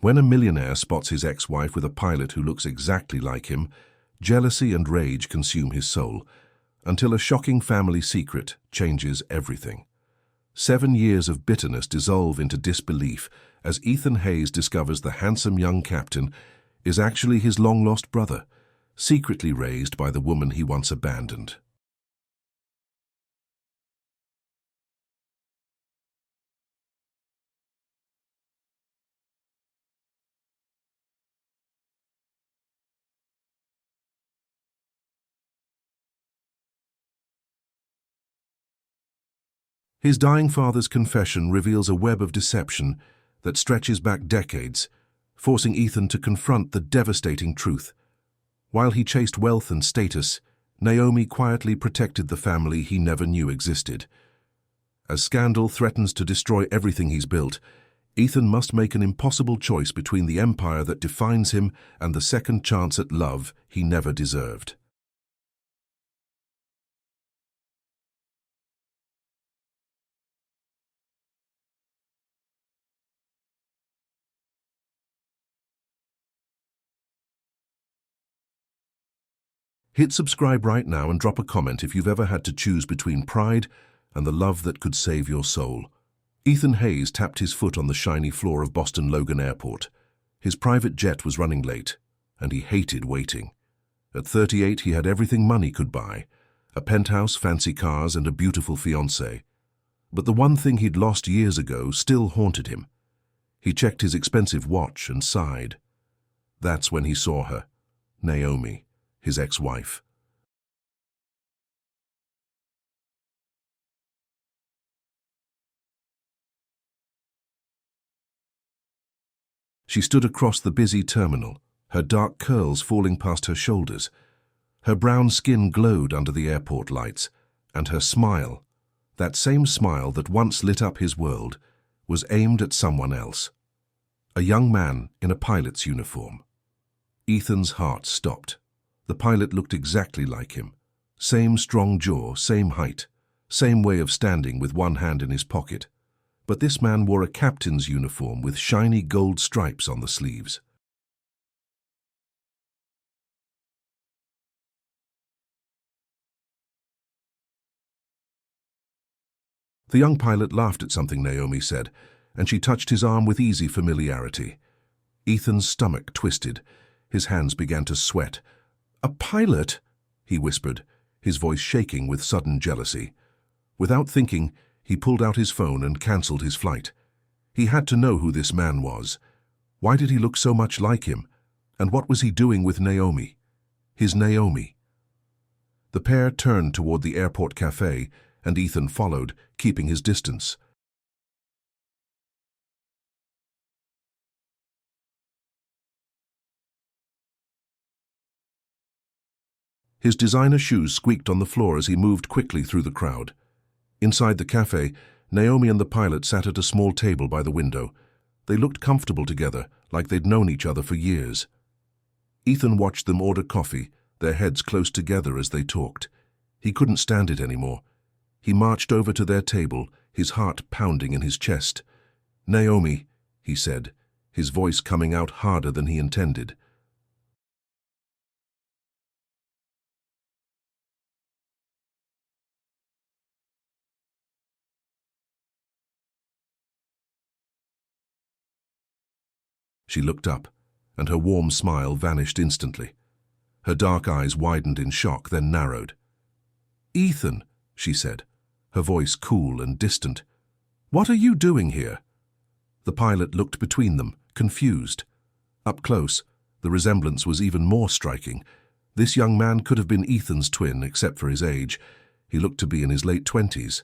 When a millionaire spots his ex-wife with a pilot who looks exactly like him, jealousy and rage consume his soul, until a shocking family secret changes everything. 7 years of bitterness dissolve into disbelief as Ethan Hayes discovers the handsome young captain is actually his long-lost brother, secretly raised by the woman he once abandoned. His dying father's confession reveals a web of deception that stretches back decades, forcing Ethan to confront the devastating truth. While he chased wealth and status, Naomi quietly protected the family he never knew existed. As scandal threatens to destroy everything he's built, Ethan must make an impossible choice between the empire that defines him and the second chance at love he never deserved. Hit subscribe right now and drop a comment if you've ever had to choose between pride and the love that could save your soul. Ethan Hayes tapped his foot on the shiny floor of Boston Logan Airport. His private jet was running late, and he hated waiting. At 38, he had everything money could buy: a penthouse, fancy cars, and a beautiful fiancée. But the one thing he'd lost years ago still haunted him. He checked his expensive watch and sighed. That's when he saw her, Naomi, his ex-wife. She stood across the busy terminal, her dark curls falling past her shoulders. Her brown skin glowed under the airport lights, and her smile, that same smile that once lit up his world, was aimed at someone else. A young man in a pilot's uniform. Ethan's heart stopped. The pilot looked exactly like him. Same strong jaw, same height, same way of standing with one hand in his pocket. But this man wore a captain's uniform with shiny gold stripes on the sleeves. The young pilot laughed at something Naomi said, and she touched his arm with easy familiarity. Ethan's stomach twisted. His hands began to sweat. "A pilot?" he whispered, his voice shaking with sudden jealousy. Without thinking, he pulled out his phone and cancelled his flight. He had to know who this man was. Why did he look so much like him? And what was he doing with Naomi? His Naomi. The pair turned toward the airport cafe, and Ethan followed, keeping his distance. His designer shoes squeaked on the floor as he moved quickly through the crowd. Inside the cafe, Naomi and the pilot sat at a small table by the window. They looked comfortable together, like they'd known each other for years. Ethan watched them order coffee, their heads close together as they talked. He couldn't stand it anymore. He marched over to their table, his heart pounding in his chest. "Naomi," he said, his voice coming out harder than he intended. She looked up, and her warm smile vanished instantly. Her dark eyes widened in shock, then narrowed. "Ethan," she said, her voice cool and distant, "what are you doing here?" The pilot looked between them, confused. Up close, the resemblance was even more striking. This young man could have been Ethan's twin, except for his age. He looked to be in his late 20s.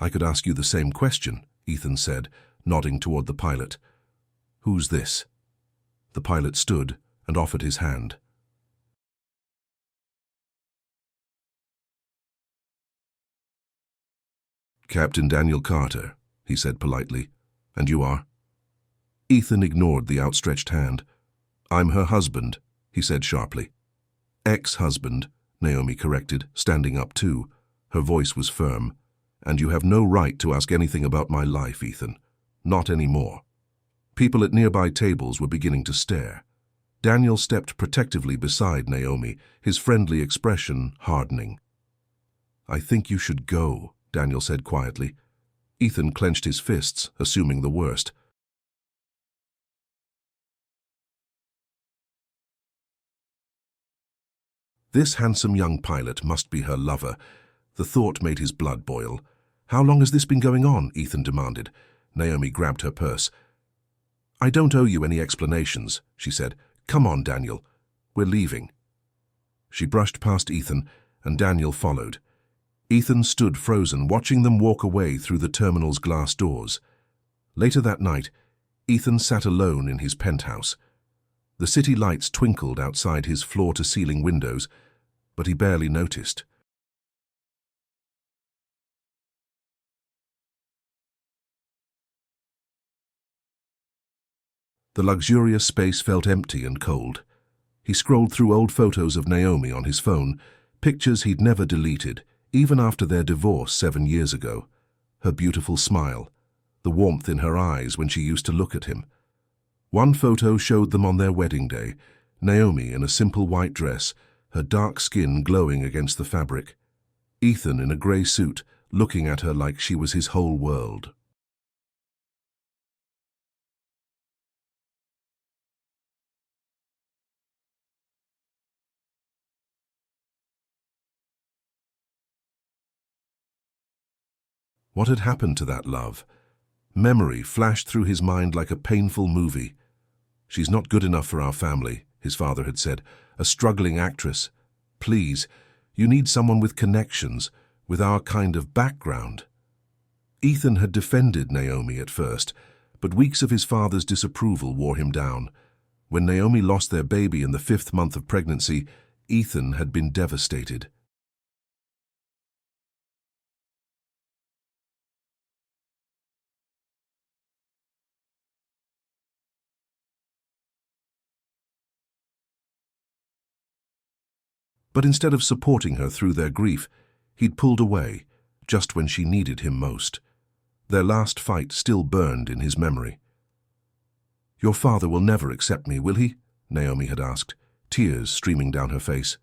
"I could ask you the same question," Ethan said, nodding toward the pilot. "Who's this?" The pilot stood and offered his hand. "Captain Daniel Carter," he said politely. "And you are?" Ethan ignored the outstretched hand. "I'm her husband," he said sharply. "Ex-husband," Naomi corrected, standing up too. Her voice was firm. "And you have no right to ask anything about my life, Ethan. Not anymore." People at nearby tables were beginning to stare. Daniel stepped protectively beside Naomi, his friendly expression hardening. "I think you should go," Daniel said quietly. Ethan clenched his fists, assuming the worst. This handsome young pilot must be her lover. The thought made his blood boil. "How long has this been going on?" Ethan demanded. Naomi grabbed her purse. "I don't owe you any explanations," she said. "Come on, Daniel. We're leaving." She brushed past Ethan, and Daniel followed. Ethan stood frozen, watching them walk away through the terminal's glass doors. Later that night, Ethan sat alone in his penthouse. The city lights twinkled outside his floor-to-ceiling windows, but he barely noticed. The luxurious space felt empty and cold. He scrolled through old photos of Naomi on his phone, pictures he'd never deleted, even after their divorce 7 years ago. Her beautiful smile, the warmth in her eyes when she used to look at him. One photo showed them on their wedding day, Naomi in a simple white dress, her dark skin glowing against the fabric. Ethan in a grey suit, looking at her like she was his whole world. What had happened to that love? Memory flashed through his mind like a painful movie. "She's not good enough for our family," his father had said. "A struggling actress. Please, you need someone with connections, with our kind of background." Ethan had defended Naomi at first, but weeks of his father's disapproval wore him down. When Naomi lost their baby in the 5th month of pregnancy, Ethan had been devastated. But instead of supporting her through their grief, he'd pulled away, just when she needed him most. Their last fight still burned in his memory. "Your father will never accept me, will he?" Naomi had asked, tears streaming down her face.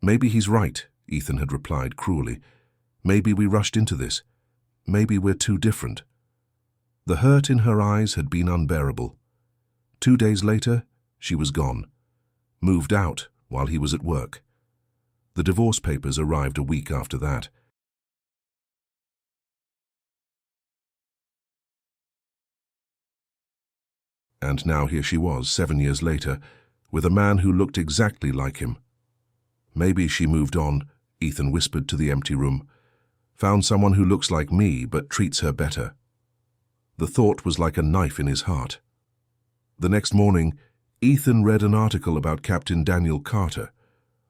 "Maybe he's right," Ethan had replied cruelly. "Maybe we rushed into this. Maybe we're too different." The hurt in her eyes had been unbearable. 2 days later, she was gone. Moved out while he was at work. The divorce papers arrived a week after that. And now here she was, 7 years later, with a man who looked exactly like him. "Maybe she moved on," Ethan whispered to the empty room. "Found someone who looks like me but treats her better." The thought was like a knife in his heart. The next morning, Ethan read an article about Captain Daniel Carter.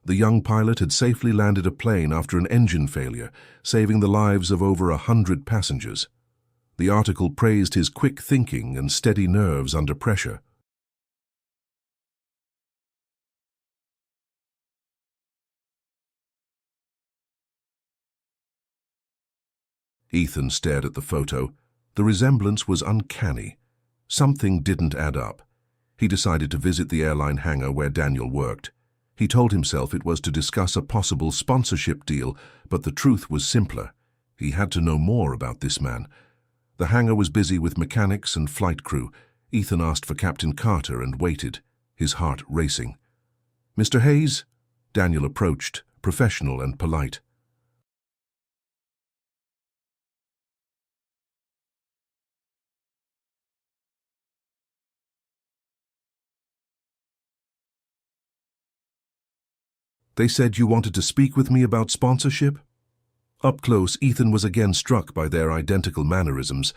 The young pilot had safely landed a plane after an engine failure, saving the lives of over 100 passengers. The article praised his quick thinking and steady nerves under pressure. Ethan stared at the photo. The resemblance was uncanny. Something didn't add up. He decided to visit the airline hangar where Daniel worked. He told himself it was to discuss a possible sponsorship deal, but the truth was simpler. He had to know more about this man. The hangar was busy with mechanics and flight crew. Ethan asked for Captain Carter and waited, his heart racing. "Mr. Hayes?" Daniel approached, professional and polite. "They said you wanted to speak with me about sponsorship?" Up close, Ethan was again struck by their identical mannerisms,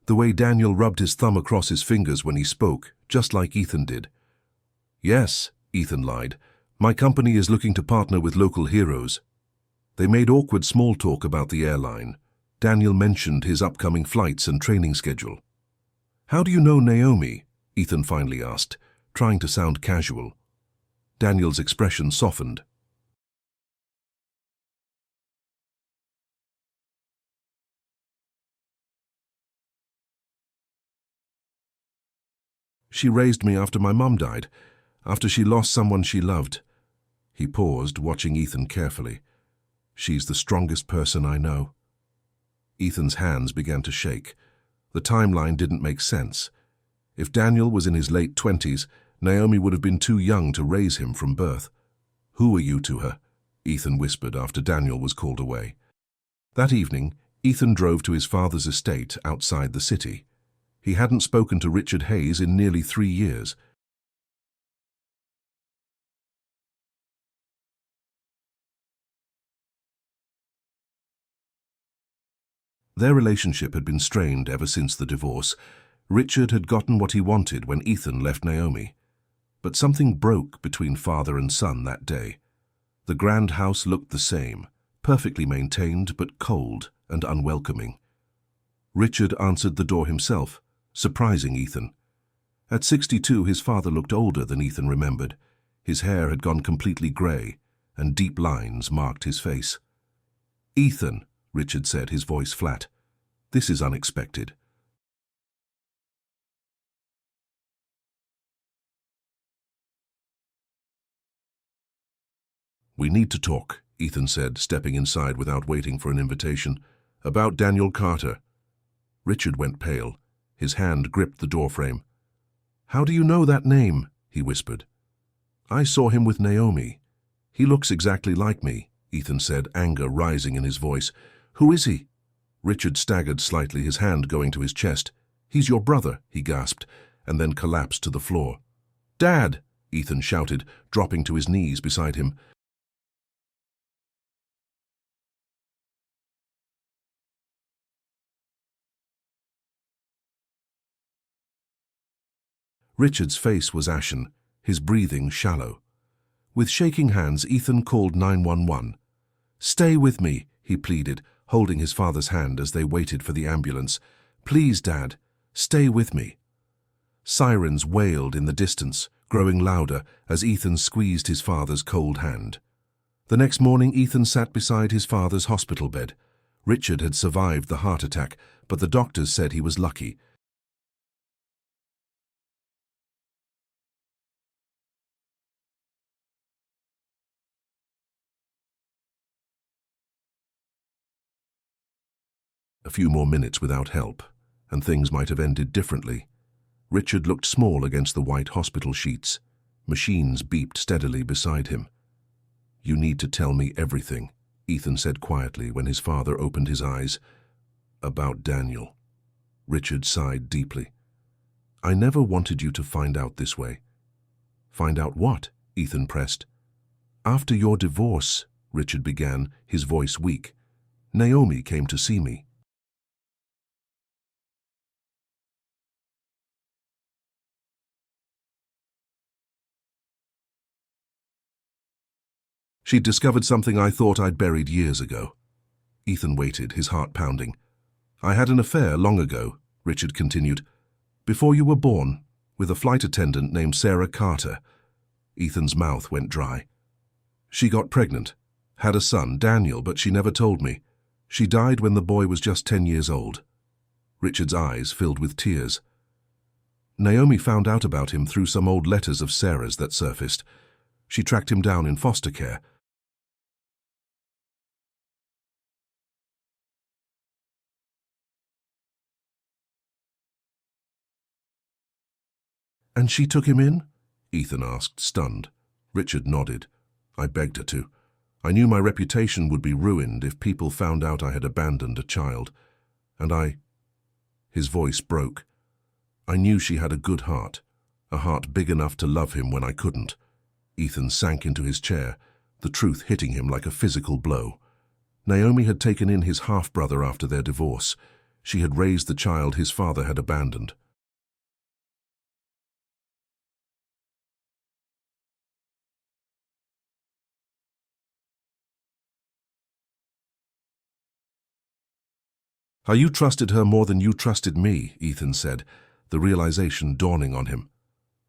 the way Daniel rubbed his thumb across his fingers when he spoke, just like Ethan did. "Yes," Ethan lied. "My company is looking to partner with local heroes." They made awkward small talk about the airline. Daniel mentioned his upcoming flights and training schedule. "How do you know Naomi?" Ethan finally asked, trying to sound casual. Daniel's expression softened. She raised me after my mum died, after she lost someone she loved. He paused, watching Ethan carefully. She's the strongest person I know. Ethan's hands began to shake. The timeline didn't make sense. If Daniel was in his late 20s, Naomi would have been too young to raise him from birth. "Who are you to her?" Ethan whispered after Daniel was called away. That evening, Ethan drove to his father's estate outside the city. He hadn't spoken to Richard Hayes in nearly 3 years. Their relationship had been strained ever since the divorce. Richard had gotten what he wanted when Ethan left Naomi. But something broke between father and son that day. The grand house looked the same, perfectly maintained but cold and unwelcoming. Richard answered the door himself, surprising Ethan. At 62, his father looked older than Ethan remembered. His hair had gone completely grey, and deep lines marked his face. "Ethan," Richard said, his voice flat. "This is unexpected." "We need to talk," Ethan said, stepping inside without waiting for an invitation. "About Daniel Carter." Richard went pale. His hand gripped the doorframe. "How do you know that name?" he whispered. "I saw him with Naomi. He looks exactly like me," Ethan said, anger rising in his voice. "Who is he?" Richard staggered slightly, his hand going to his chest. "He's your brother," he gasped, and then collapsed to the floor. "Dad!" Ethan shouted, dropping to his knees beside him. Richard's face was ashen, his breathing shallow. With shaking hands, Ethan called 911. "Stay with me," he pleaded, holding his father's hand as they waited for the ambulance. "Please, Dad, stay with me." Sirens wailed in the distance, growing louder as Ethan squeezed his father's cold hand. The next morning, Ethan sat beside his father's hospital bed. Richard had survived the heart attack, but the doctors said he was lucky. A few more minutes without help, and things might have ended differently. Richard looked small against the white hospital sheets. Machines beeped steadily beside him. "You need to tell me everything," Ethan said quietly when his father opened his eyes. "About Daniel." Richard sighed deeply. "I never wanted you to find out this way." "Find out what?" Ethan pressed. "After your divorce," Richard began, his voice weak. "Naomi came to see me. She'd discovered something I thought I'd buried years ago." Ethan waited, his heart pounding. "I had an affair long ago," Richard continued. "Before you were born, with a flight attendant named Sarah Carter." Ethan's mouth went dry. "She got pregnant, had a son, Daniel, but she never told me. She died when the boy was just 10 years old." Richard's eyes filled with tears. "Naomi found out about him through some old letters of Sarah's that surfaced. She tracked him down in foster care. "And she took him in?" Ethan asked, stunned. Richard nodded. "I begged her to. I knew my reputation would be ruined if people found out I had abandoned a child. And His voice broke. "I knew she had a good heart, a heart big enough to love him when I couldn't." Ethan sank into his chair, the truth hitting him like a physical blow. Naomi had taken in his half-brother after their divorce. She had raised the child his father had abandoned. "How you trusted her more than you trusted me," Ethan said, the realization dawning on him.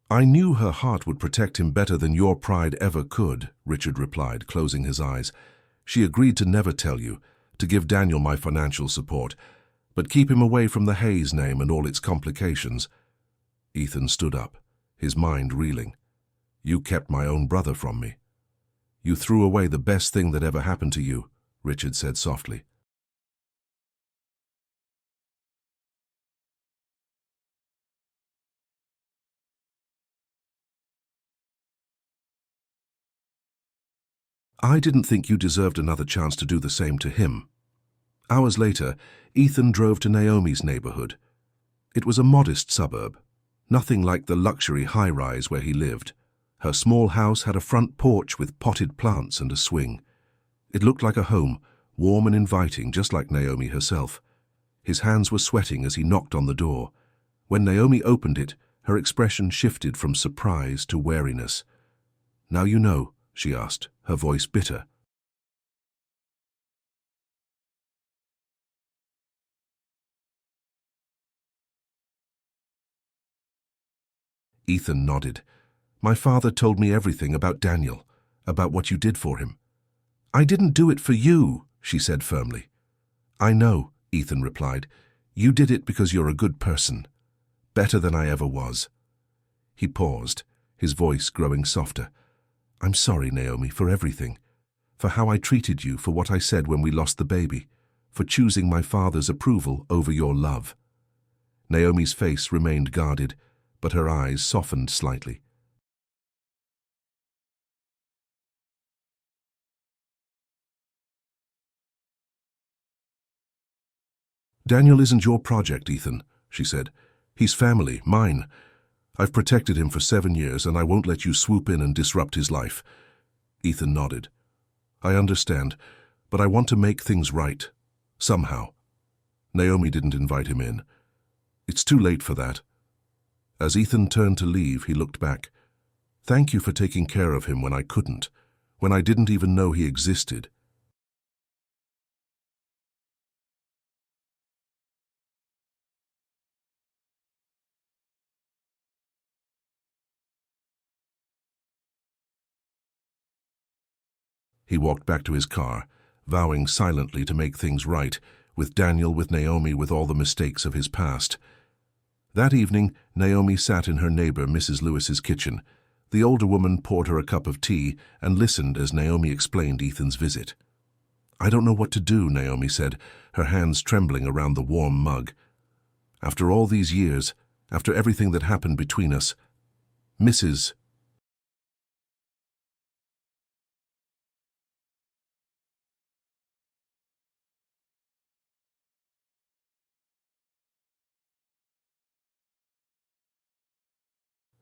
"I knew her heart would protect him better than your pride ever could," Richard replied, closing his eyes. "She agreed to never tell you, to give Daniel my financial support, but keep him away from the Hayes name and all its complications." Ethan stood up, his mind reeling. You kept my own brother from me. You threw away the best thing that ever happened to you, Richard said softly. I didn't think you deserved another chance to do the same to him. Hours later, Ethan drove to Naomi's neighborhood. It was a modest suburb, nothing like the luxury high-rise where he lived. Her small house had a front porch with potted plants and a swing. It looked like a home, warm and inviting, just like Naomi herself. His hands were sweating as he knocked on the door. When Naomi opened it, her expression shifted from surprise to wariness. "Now you know," she asked, her voice bitter. Ethan nodded. "My father told me everything about Daniel, about what you did for him." "I didn't do it for you," she said firmly. "I know," Ethan replied. "You did it because you're a good person. Better than I ever was." He paused, his voice growing softer. "I'm sorry, Naomi, for everything. For how I treated you, for what I said when we lost the baby, for choosing my father's approval over your love." Naomi's face remained guarded, but her eyes softened slightly. "Daniel isn't your project, Ethan," she said. "He's family, mine. I've protected him for 7 years, and I won't let you swoop in and disrupt his life." Ethan nodded. "I understand, but I want to make things right. Somehow." Naomi didn't invite him in. "It's too late for that." As Ethan turned to leave, he looked back. "Thank you for taking care of him when I couldn't, when I didn't even know he existed." He walked back to his car, vowing silently to make things right, with Daniel, with Naomi, with all the mistakes of his past. That evening, Naomi sat in her neighbor Mrs. Lewis's kitchen. The older woman poured her a cup of tea and listened as Naomi explained Ethan's visit. "I don't know what to do," Naomi said, her hands trembling around the warm mug. "After all these years, after everything that happened between us, Mrs.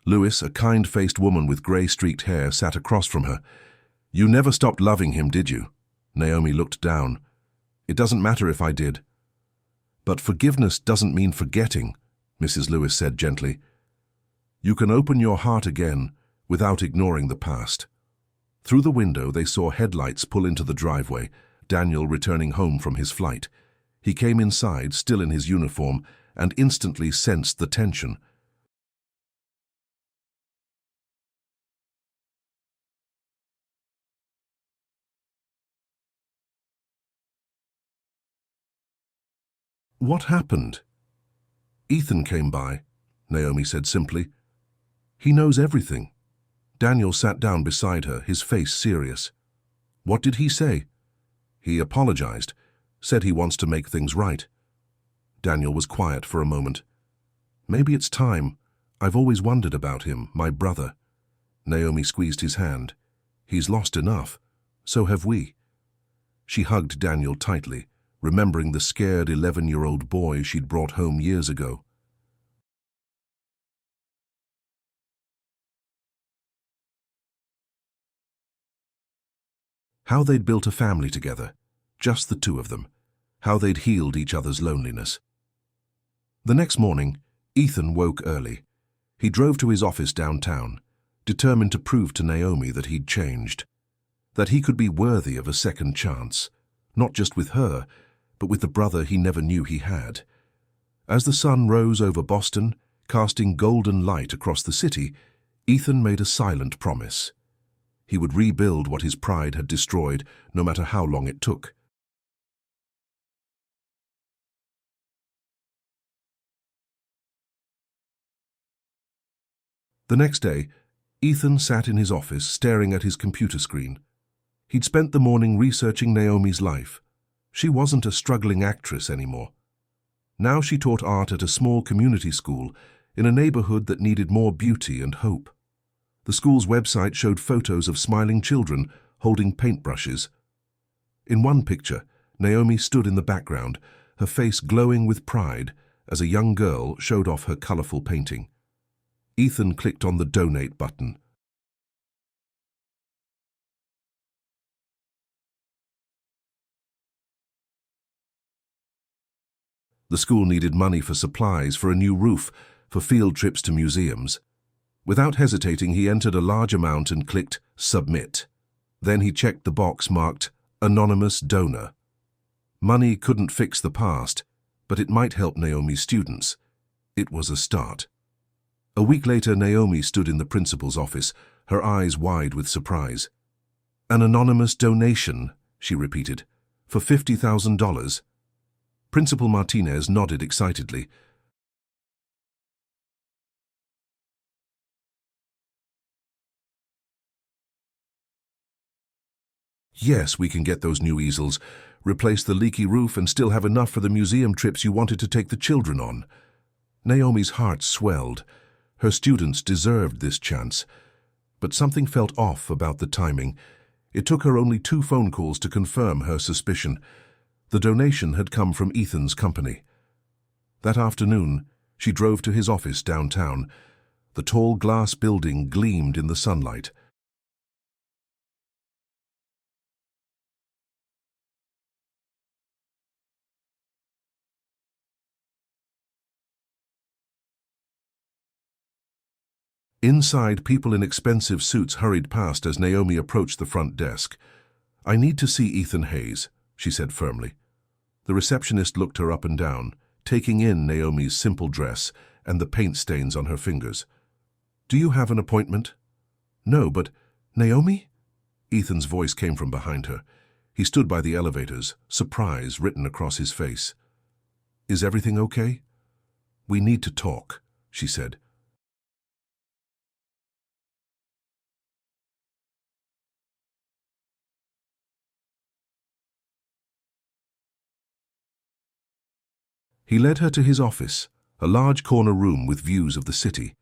Lewis, a kind-faced woman with grey-streaked hair, sat across from her. "You never stopped loving him, did you?" Naomi looked down. "It doesn't matter if I did." "But forgiveness doesn't mean forgetting," Mrs. Lewis said gently. "You can open your heart again without ignoring the past." Through the window, they saw headlights pull into the driveway, Daniel returning home from his flight. He came inside, still in his uniform, and instantly sensed the tension. "What happened?" "Ethan came by," Naomi said simply. "He knows everything." Daniel sat down beside her, his face serious. "What did he say?" "He apologized, said he wants to make things right." Daniel was quiet for a moment. "Maybe it's time. I've always wondered about him, my brother." Naomi squeezed his hand. "He's lost enough. So have we." She hugged Daniel tightly, remembering the scared 11-year-old boy she'd brought home years ago. How they'd built a family together, just the two of them. How they'd healed each other's loneliness. The next morning, Ethan woke early. He drove to his office downtown, determined to prove to Naomi that he'd changed, that he could be worthy of a second chance, not just with her, but with the brother he never knew he had. As the sun rose over Boston, casting golden light across the city, Ethan made a silent promise. He would rebuild what his pride had destroyed, no matter how long it took. The next day, Ethan sat in his office staring at his computer screen. He'd spent the morning researching Naomi's life. She wasn't a struggling actress anymore. Now she taught art at a small community school in a neighborhood that needed more beauty and hope. The school's website showed photos of smiling children holding paintbrushes. In one picture, Naomi stood in the background, her face glowing with pride as a young girl showed off her colorful painting. Ethan clicked on the donate button. The school needed money for supplies, for a new roof, for field trips to museums. Without hesitating, he entered a large amount and clicked Submit. Then he checked the box marked Anonymous Donor. Money couldn't fix the past, but it might help Naomi's students. It was a start. A week later, Naomi stood in the principal's office, her eyes wide with surprise. An anonymous donation, she repeated, for $50,000. Principal Martinez nodded excitedly. Yes, we can get those new easels, replace the leaky roof, and still have enough for the museum trips you wanted to take the children on. Naomi's heart swelled. Her students deserved this chance. But something felt off about the timing. It took her only 2 phone calls to confirm her suspicion. The donation had come from Ethan's company. That afternoon, she drove to his office downtown. The tall glass building gleamed in the sunlight. Inside, people in expensive suits hurried past as Naomi approached the front desk. "I need to see Ethan Hayes," she said firmly. The receptionist looked her up and down, taking in Naomi's simple dress and the paint stains on her fingers. "Do you have an appointment?" "No, but Naomi?" Ethan's voice came from behind her. He stood by the elevators, surprise written across his face. "Is everything okay?" "We need to talk," she said. He led her to his office, a large corner room with views of the city.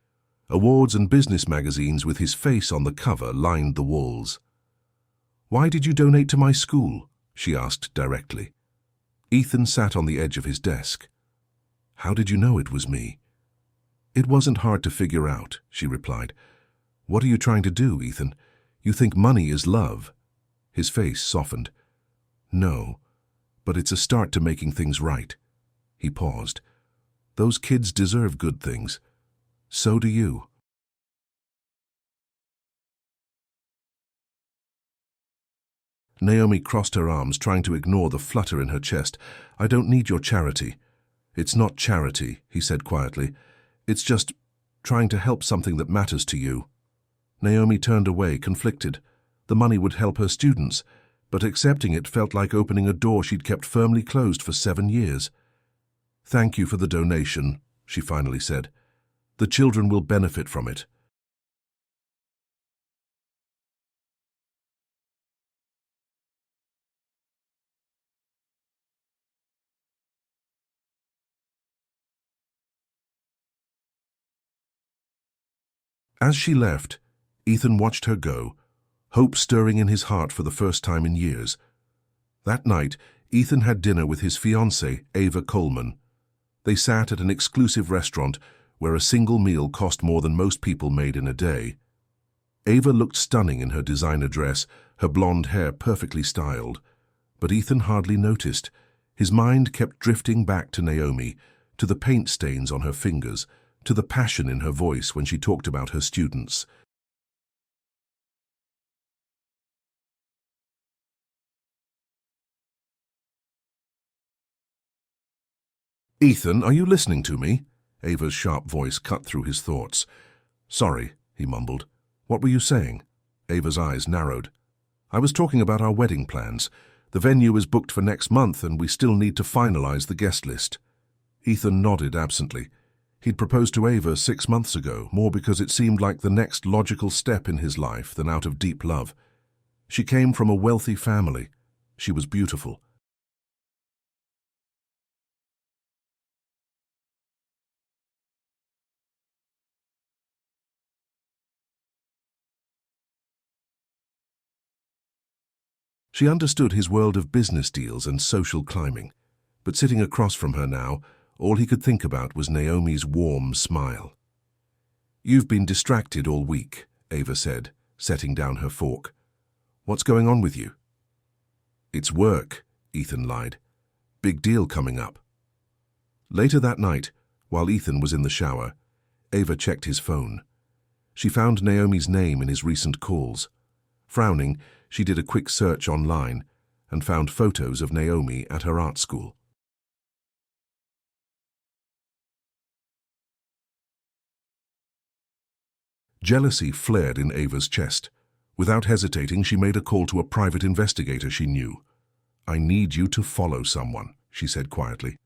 Awards and business magazines with his face on the cover lined the walls. "Why did you donate to my school?" she asked directly. Ethan sat on the edge of his desk. "How did you know it was me?" "It wasn't hard to figure out," she replied. "What are you trying to do, Ethan? You think money is love?" His face softened. "No, but it's a start to making things right." He paused. "Those kids deserve good things. So do you." Naomi crossed her arms, trying to ignore the flutter in her chest. "I don't need your charity." "It's not charity," he said quietly. "It's just trying to help something that matters to you." Naomi turned away, conflicted. The money would help her students, but accepting it felt like opening a door she'd kept firmly closed for 7 years. "Thank you for the donation," she finally said. "The children will benefit from it." As she left, Ethan watched her go, hope stirring in his heart for the first time in years. That night, Ethan had dinner with his fiancée, Ava Coleman. They sat at an exclusive restaurant where a single meal cost more than most people made in a day. Ava looked stunning in her designer dress, her blonde hair perfectly styled. But Ethan hardly noticed. His mind kept drifting back to Naomi, to the paint stains on her fingers, to the passion in her voice when she talked about her students. "Ethan, are you listening to me?" Ava's sharp voice cut through his thoughts. "Sorry," he mumbled. "What were you saying?" Ava's eyes narrowed. "I was talking about our wedding plans. The venue is booked for next month and we still need to finalize the guest list." Ethan nodded absently. He'd proposed to Ava 6 months ago, more because it seemed like the next logical step in his life than out of deep love. She came from a wealthy family. She was beautiful. She understood his world of business deals and social climbing, but sitting across from her now, all he could think about was Naomi's warm smile. "You've been distracted all week," Ava said, setting down her fork. "What's going on with you?" "It's work," Ethan lied. "Big deal coming up." Later that night, while Ethan was in the shower, Ava checked his phone. She found Naomi's name in his recent calls. Frowning, she did a quick search online and found photos of Naomi at her art school. Jealousy flared in Ava's chest. Without hesitating, she made a call to a private investigator she knew. "I need you to follow someone," she said quietly.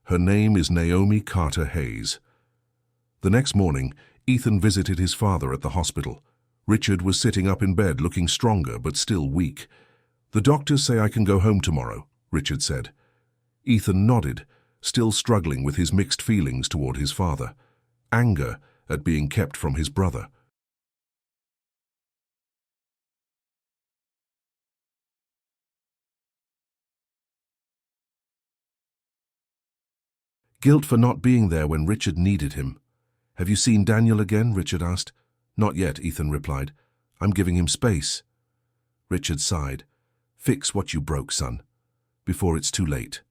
"Her name is Naomi Carter Hayes." The next morning, Ethan visited his father at the hospital. Richard was sitting up in bed, looking stronger but still weak. "The doctors say I can go home tomorrow," Richard said. Ethan nodded, still struggling with his mixed feelings toward his father. Anger at being kept from his brother. Guilt for not being there when Richard needed him. "Have you seen Daniel again?" Richard asked. "Not yet," Ethan replied. "I'm giving him space." Richard sighed. "Fix what you broke, son, before it's too late."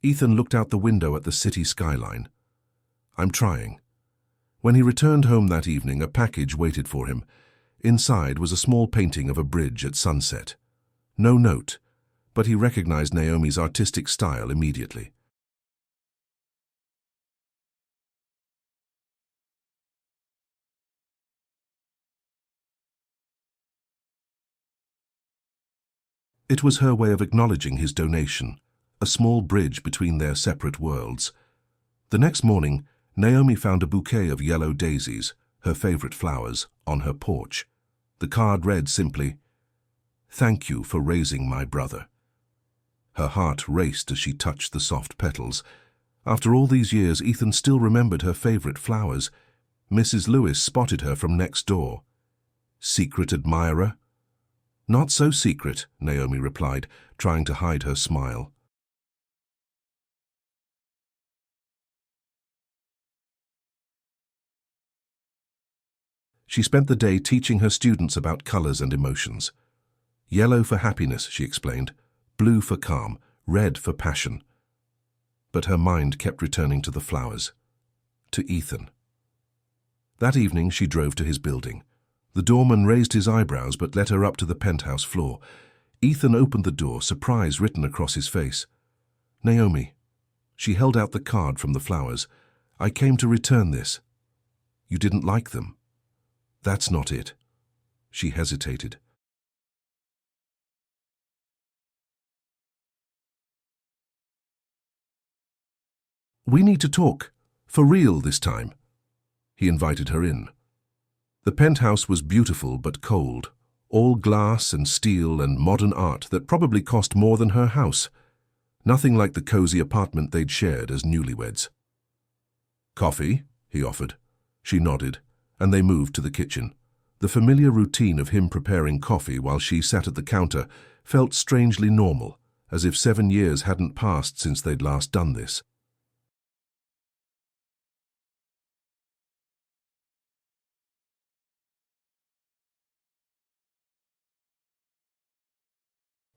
Ethan looked out the window at the city skyline. "I'm trying." When he returned home that evening, a package waited for him. Inside was a small painting of a bridge at sunset. No note, but he recognized Naomi's artistic style immediately. It was her way of acknowledging his donation, a small bridge between their separate worlds. The next morning, Naomi found a bouquet of yellow daisies, her favorite flowers, on her porch. The card read simply, "Thank you for raising my brother." Her heart raced as she touched the soft petals. After all these years, Ethan still remembered her favorite flowers. Mrs. Lewis spotted her from next door. Secret admirer? "Not so secret," Naomi replied, trying to hide her smile. She spent the day teaching her students about colors and emotions. "Yellow for happiness," she explained, "blue for calm, red for passion." But her mind kept returning to the flowers, to Ethan. That evening she drove to his building. The doorman raised his eyebrows but let her up to the penthouse floor. Ethan opened the door, surprise written across his face. "Naomi." She held out the card from the flowers. "I came to return this." "You didn't like them?" "That's not it." She hesitated. "We need to talk. For real this time." He invited her in. The penthouse was beautiful but cold, all glass and steel and modern art that probably cost more than her house. Nothing like the cozy apartment they'd shared as newlyweds. "Coffee?" he offered. She nodded, and they moved to the kitchen. The familiar routine of him preparing coffee while she sat at the counter felt strangely normal, as if 7 years hadn't passed since they'd last done this.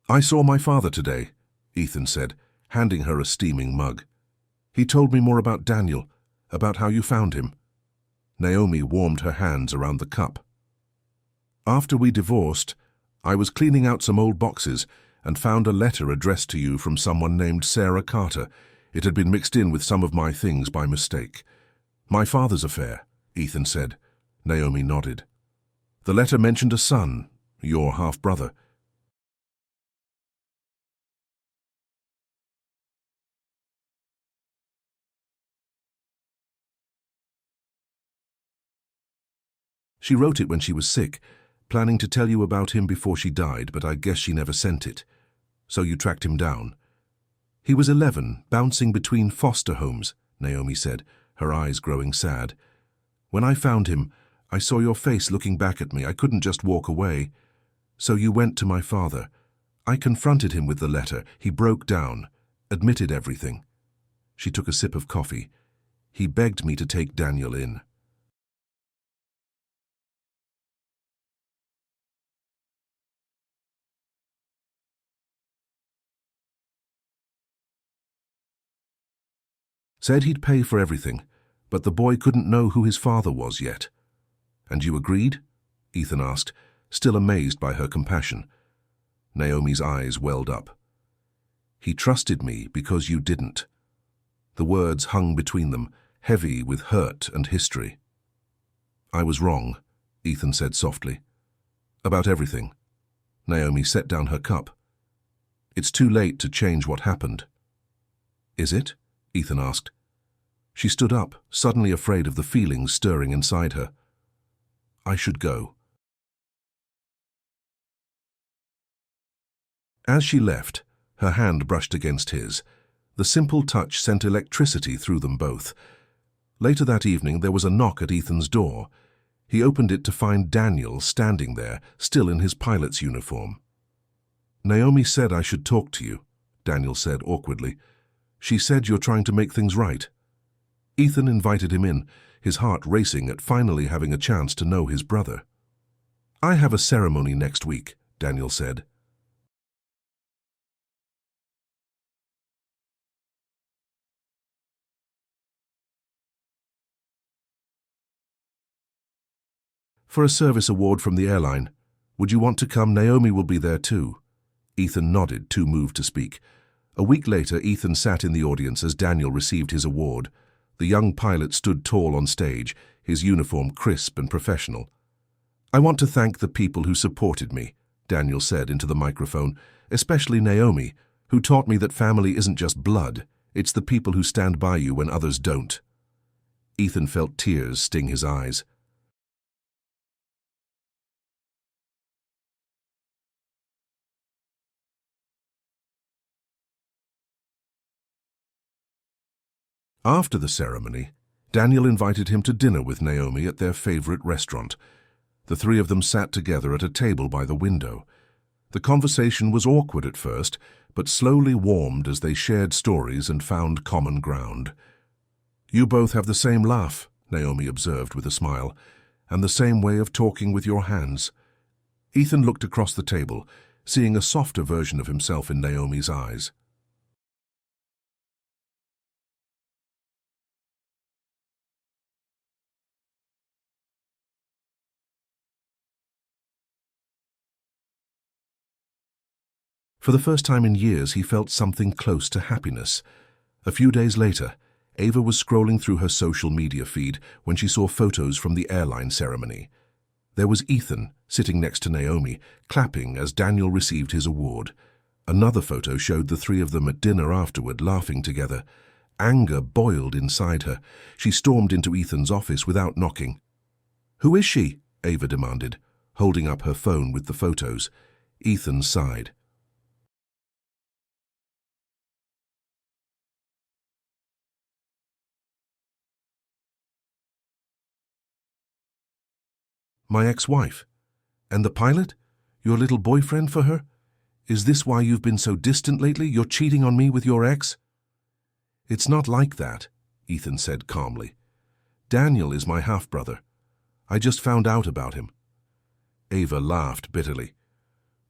"I saw my father today," Ethan said, handing her a steaming mug. "He told me more about Daniel, about how you found him." Naomi warmed her hands around the cup. "After we divorced, I was cleaning out some old boxes and found a letter addressed to you from someone named Sarah Carter. It had been mixed in with some of my things by mistake." "My father's affair," Ethan said. Naomi nodded. "The letter mentioned a son, your half-brother. She wrote it when she was sick, planning to tell you about him before she died, but I guess she never sent it. So you tracked him down. He was 11, bouncing between foster homes, Naomi said, her eyes growing sad. When I found him, I saw your face looking back at me. I couldn't just walk away. So you went to my father. I confronted him with the letter. He broke down, admitted everything. She took a sip of coffee. He begged me to take Daniel in. Said he'd pay for everything, but the boy couldn't know who his father was yet. And you agreed? Ethan asked, still amazed by her compassion. Naomi's eyes welled up. He trusted me because you didn't. The words hung between them, heavy with hurt and history. I was wrong, Ethan said softly. About everything. Naomi set down her cup. It's too late to change what happened. Is it? Ethan asked. She stood up, suddenly afraid of the feelings stirring inside her. I should go. As she left, her hand brushed against his. The simple touch sent electricity through them both. Later that evening, there was a knock at Ethan's door. He opened it to find Daniel standing there, still in his pilot's uniform. Naomi said I should talk to you, Daniel said awkwardly. She said you're trying to make things right. Ethan invited him in, his heart racing at finally having a chance to know his brother. I have a ceremony next week, Daniel said. For a service award from the airline. Would you want to come? Naomi will be there too. Ethan nodded, too moved to speak. A week later, Ethan sat in the audience as Daniel received his award. The young pilot stood tall on stage, his uniform crisp and professional. I want to thank the people who supported me, Daniel said into the microphone, especially Naomi, who taught me that family isn't just blood, it's the people who stand by you when others don't. Ethan felt tears sting his eyes. After the ceremony, Daniel invited him to dinner with Naomi at their favorite restaurant. The three of them sat together at a table by the window. The conversation was awkward at first, but slowly warmed as they shared stories and found common ground. You both have the same laugh, Naomi observed with a smile, and the same way of talking with your hands. Ethan looked across the table, seeing a softer version of himself in Naomi's eyes. For the first time in years, he felt something close to happiness. A few days later, Ava was scrolling through her social media feed when she saw photos from the airline ceremony. There was Ethan, sitting next to Naomi, clapping as Daniel received his award. Another photo showed the three of them at dinner afterward, laughing together. Anger boiled inside her. She stormed into Ethan's office without knocking. "Who is she?" Ava demanded, holding up her phone with the photos. Ethan sighed. "My ex-wife. And the pilot? Your little boyfriend for her? Is this why you've been so distant lately? You're cheating on me with your ex?" "It's not like that," Ethan said calmly. "Daniel is my half-brother. I just found out about him." Ava laughed bitterly.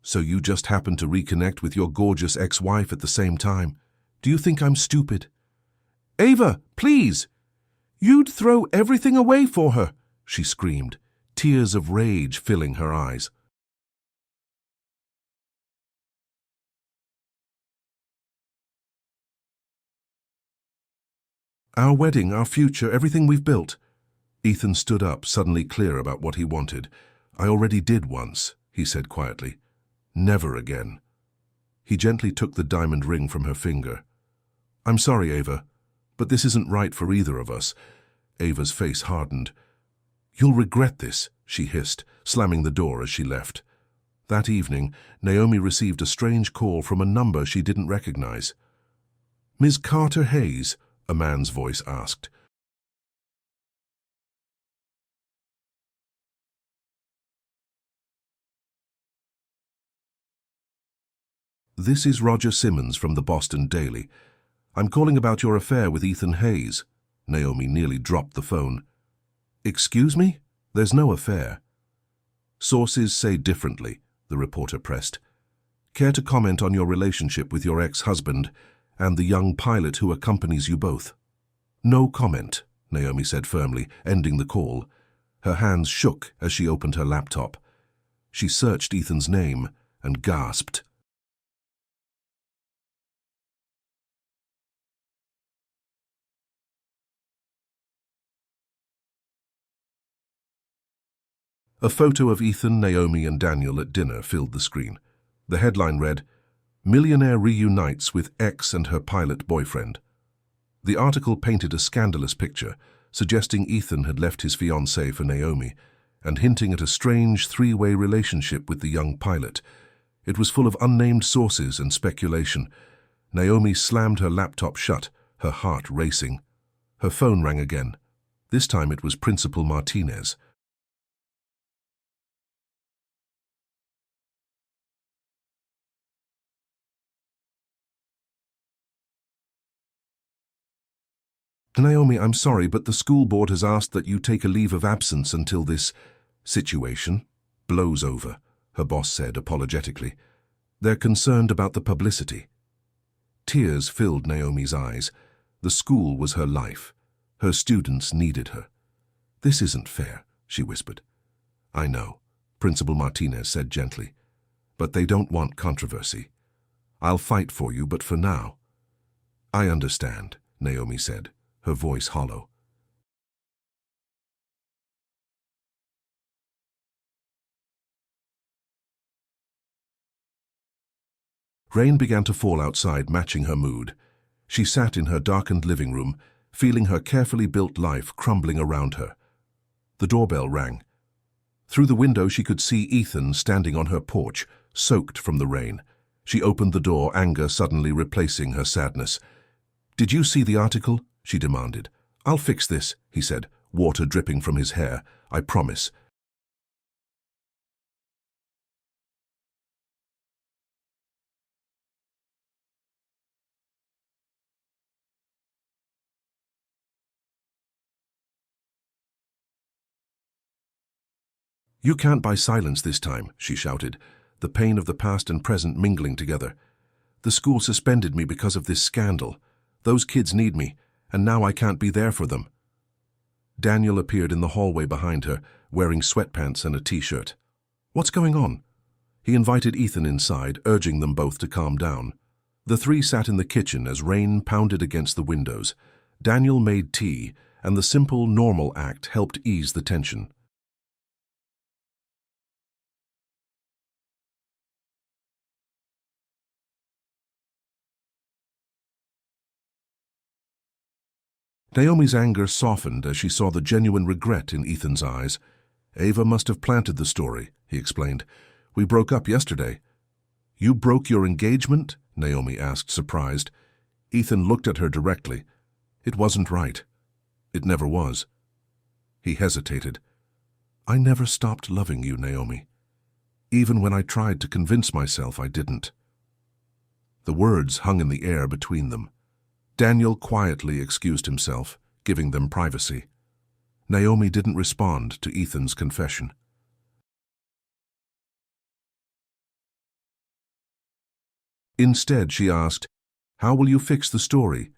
"So you just happened to reconnect with your gorgeous ex-wife at the same time? Do you think I'm stupid?" "Ava, please! You'd throw everything away for her," she screamed, tears of rage filling her eyes. "Our wedding, our future, everything we've built." Ethan stood up, suddenly clear about what he wanted. "I already did once," he said quietly. "Never again." He gently took the diamond ring from her finger. "I'm sorry, Ava, but this isn't right for either of us." Ava's face hardened. "You'll regret this," she hissed, slamming the door as she left. That evening, Naomi received a strange call from a number she didn't recognize. "Ms. Carter Hayes?" a man's voice asked. "This is Roger Simmons from the Boston Daily. I'm calling about your affair with Ethan Hayes." Naomi nearly dropped the phone. "Excuse me? There's no affair." "Sources say differently," the reporter pressed. "Care to comment on your relationship with your ex-husband and the young pilot who accompanies you both?" "No comment," Naomi said firmly, ending the call. Her hands shook as she opened her laptop. She searched Ethan's name and gasped. A photo of Ethan, Naomi, and Daniel at dinner filled the screen. The headline read, "Millionaire reunites with ex and her pilot boyfriend." The article painted a scandalous picture, suggesting Ethan had left his fiancée for Naomi, and hinting at a strange three-way relationship with the young pilot. It was full of unnamed sources and speculation. Naomi slammed her laptop shut, her heart racing. Her phone rang again. This time it was Principal Martinez. "Naomi, I'm sorry, but the school board has asked that you take a leave of absence until this situation blows over," her boss said apologetically. "They're concerned about the publicity." Tears filled Naomi's eyes. The school was her life. Her students needed her. "This isn't fair," she whispered. "I know," Principal Martinez said gently. "But they don't want controversy. I'll fight for you, but for now." "I understand," Naomi said, her voice hollow. Rain began to fall outside, matching her mood. She sat in her darkened living room, feeling her carefully built life crumbling around her. The doorbell rang. Through the window she could see Ethan standing on her porch, soaked from the rain. She opened the door, anger suddenly replacing her sadness. "Did you see the article?" she demanded. "I'll fix this," he said, water dripping from his hair. "I promise." "You can't buy silence this time," she shouted, the pain of the past and present mingling together. "The school suspended me because of this scandal. Those kids need me, and now I can't be there for them." Daniel appeared in the hallway behind her, wearing sweatpants and a t-shirt. "What's going on?" He invited Ethan inside, urging them both to calm down. The three sat in the kitchen as rain pounded against the windows. Daniel made tea, and the simple, normal act helped ease the tension. Naomi's anger softened as she saw the genuine regret in Ethan's eyes. "Ava must have planted the story," he explained. "We broke up yesterday." "You broke your engagement?" Naomi asked, surprised. Ethan looked at her directly. "It wasn't right. It never was." He hesitated. "I never stopped loving you, Naomi. Even when I tried to convince myself I didn't." The words hung in the air between them. Daniel quietly excused himself, giving them privacy. Naomi didn't respond to Ethan's confession. Instead, she asked, "How will you fix the story?"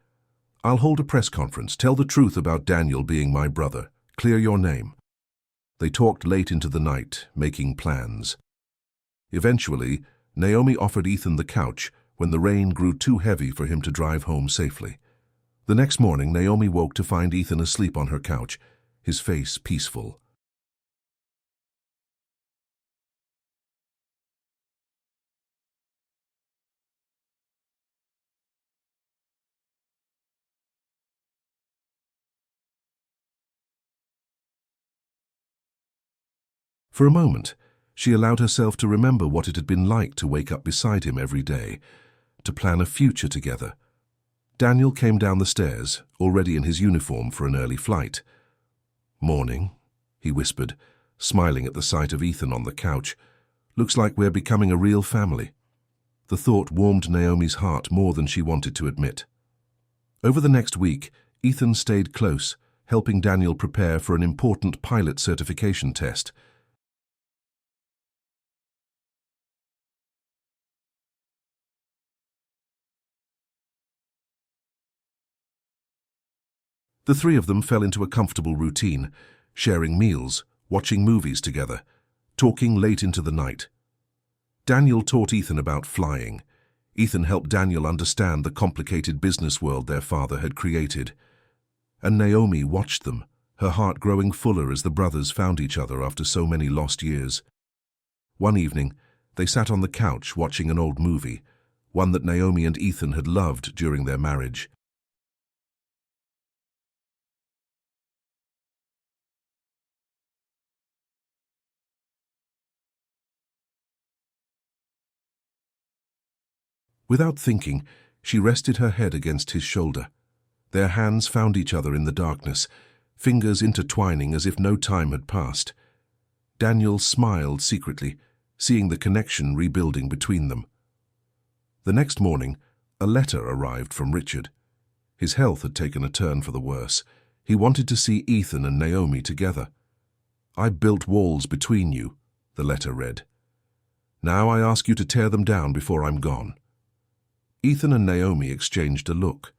"I'll hold a press conference. Tell the truth about Daniel being my brother. Clear your name." They talked late into the night, making plans. Eventually, Naomi offered Ethan the couch when the rain grew too heavy for him to drive home safely. The next morning, Naomi woke to find Ethan asleep on her couch, his face peaceful. For a moment, she allowed herself to remember what it had been like to wake up beside him every day, to plan a future together. Daniel came down the stairs, already in his uniform for an early flight. "Morning," he whispered, smiling at the sight of Ethan on the couch. "Looks like we're becoming a real family." The thought warmed Naomi's heart more than she wanted to admit. Over the next week, Ethan stayed close, helping Daniel prepare for an important pilot certification test. The three of them fell into a comfortable routine, sharing meals, watching movies together, talking late into the night. Daniel taught Ethan about flying. Ethan helped Daniel understand the complicated business world their father had created. And Naomi watched them, her heart growing fuller as the brothers found each other after so many lost years. One evening, they sat on the couch watching an old movie, one that Naomi and Ethan had loved during their marriage. Without thinking, she rested her head against his shoulder. Their hands found each other in the darkness, fingers intertwining as if no time had passed. Daniel smiled secretly, seeing the connection rebuilding between them. The next morning, a letter arrived from Richard. His health had taken a turn for the worse. He wanted to see Ethan and Naomi together. "I built walls between you," the letter read. "Now I ask you to tear them down before I'm gone." Ethan and Naomi exchanged a look.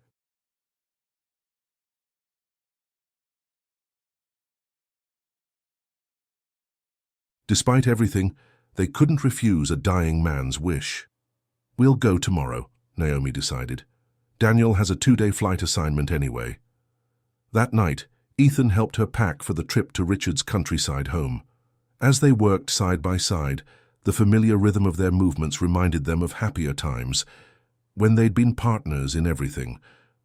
Despite everything, they couldn't refuse a dying man's wish. "We'll go tomorrow," Naomi decided. "Daniel has a 2-day flight assignment anyway." That night, Ethan helped her pack for the trip to Richard's countryside home. As they worked side by side, the familiar rhythm of their movements reminded them of happier times, when they'd been partners in everything,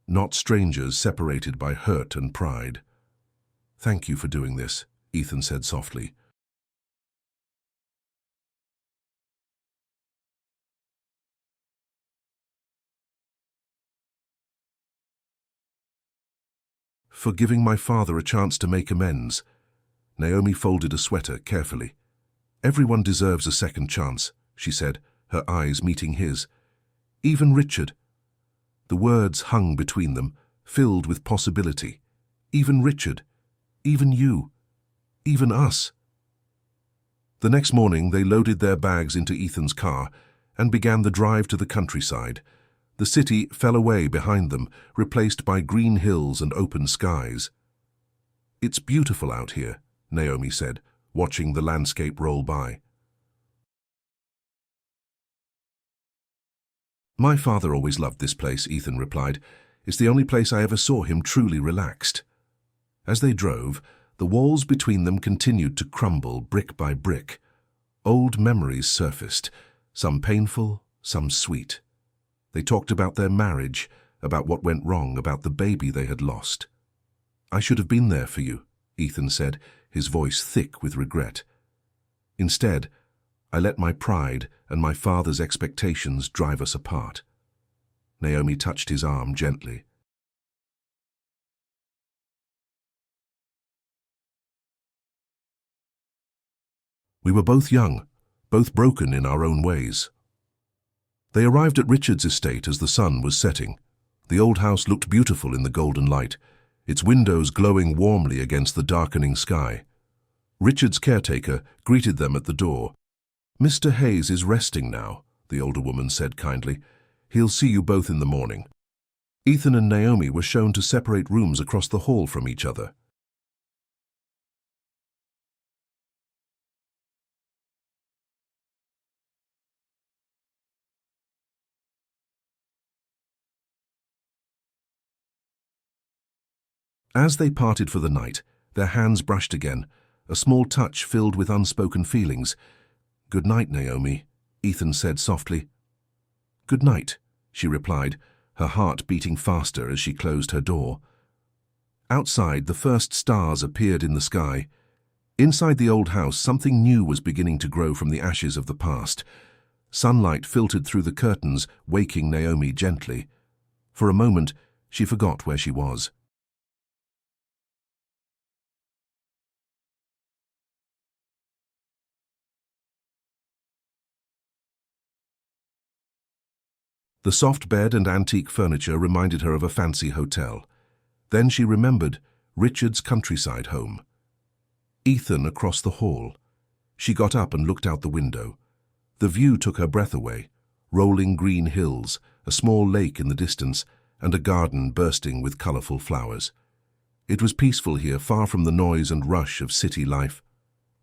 not strangers separated by hurt and pride. "Thank you for doing this," Ethan said softly. "For giving my father a chance to make amends." Naomi folded a sweater carefully. "Everyone deserves a second chance," she said, her eyes meeting his. "Even Richard." The words hung between them, filled with possibility. "Even Richard. Even you. Even us." The next morning they loaded their bags into Ethan's car and began the drive to the countryside. The city fell away behind them, replaced by green hills and open skies. "It's beautiful out here," Naomi said, watching the landscape roll by. "My father always loved this place," Ethan replied. "It's the only place I ever saw him truly relaxed." As they drove, the walls between them continued to crumble brick by brick. Old memories surfaced, some painful, some sweet. They talked about their marriage, about what went wrong, about the baby they had lost. "I should have been there for you," Ethan said, his voice thick with regret. "Instead, I let my pride and my father's expectations drive us apart." Naomi touched his arm gently. "We were both young, both broken in our own ways." They arrived at Richard's estate as the sun was setting. The old house looked beautiful in the golden light, its windows glowing warmly against the darkening sky. Richard's caretaker greeted them at the door. "Mr. Hayes is resting now," the older woman said kindly. "He'll see you both in the morning." Ethan and Naomi were shown to separate rooms across the hall from each other. As they parted for the night, their hands brushed again, a small touch filled with unspoken feelings. "Good night, Naomi," Ethan said softly. "Good night," she replied, her heart beating faster as she closed her door. Outside, the first stars appeared in the sky. Inside the old house, something new was beginning to grow from the ashes of the past. Sunlight filtered through the curtains, waking Naomi gently. For a moment, she forgot where she was. The soft bed and antique furniture reminded her of a fancy hotel. Then she remembered Richard's countryside home. Ethan across the hall. She got up and looked out the window. The view took her breath away. Rolling green hills, a small lake in the distance, and a garden bursting with colourful flowers. It was peaceful here, far from the noise and rush of city life.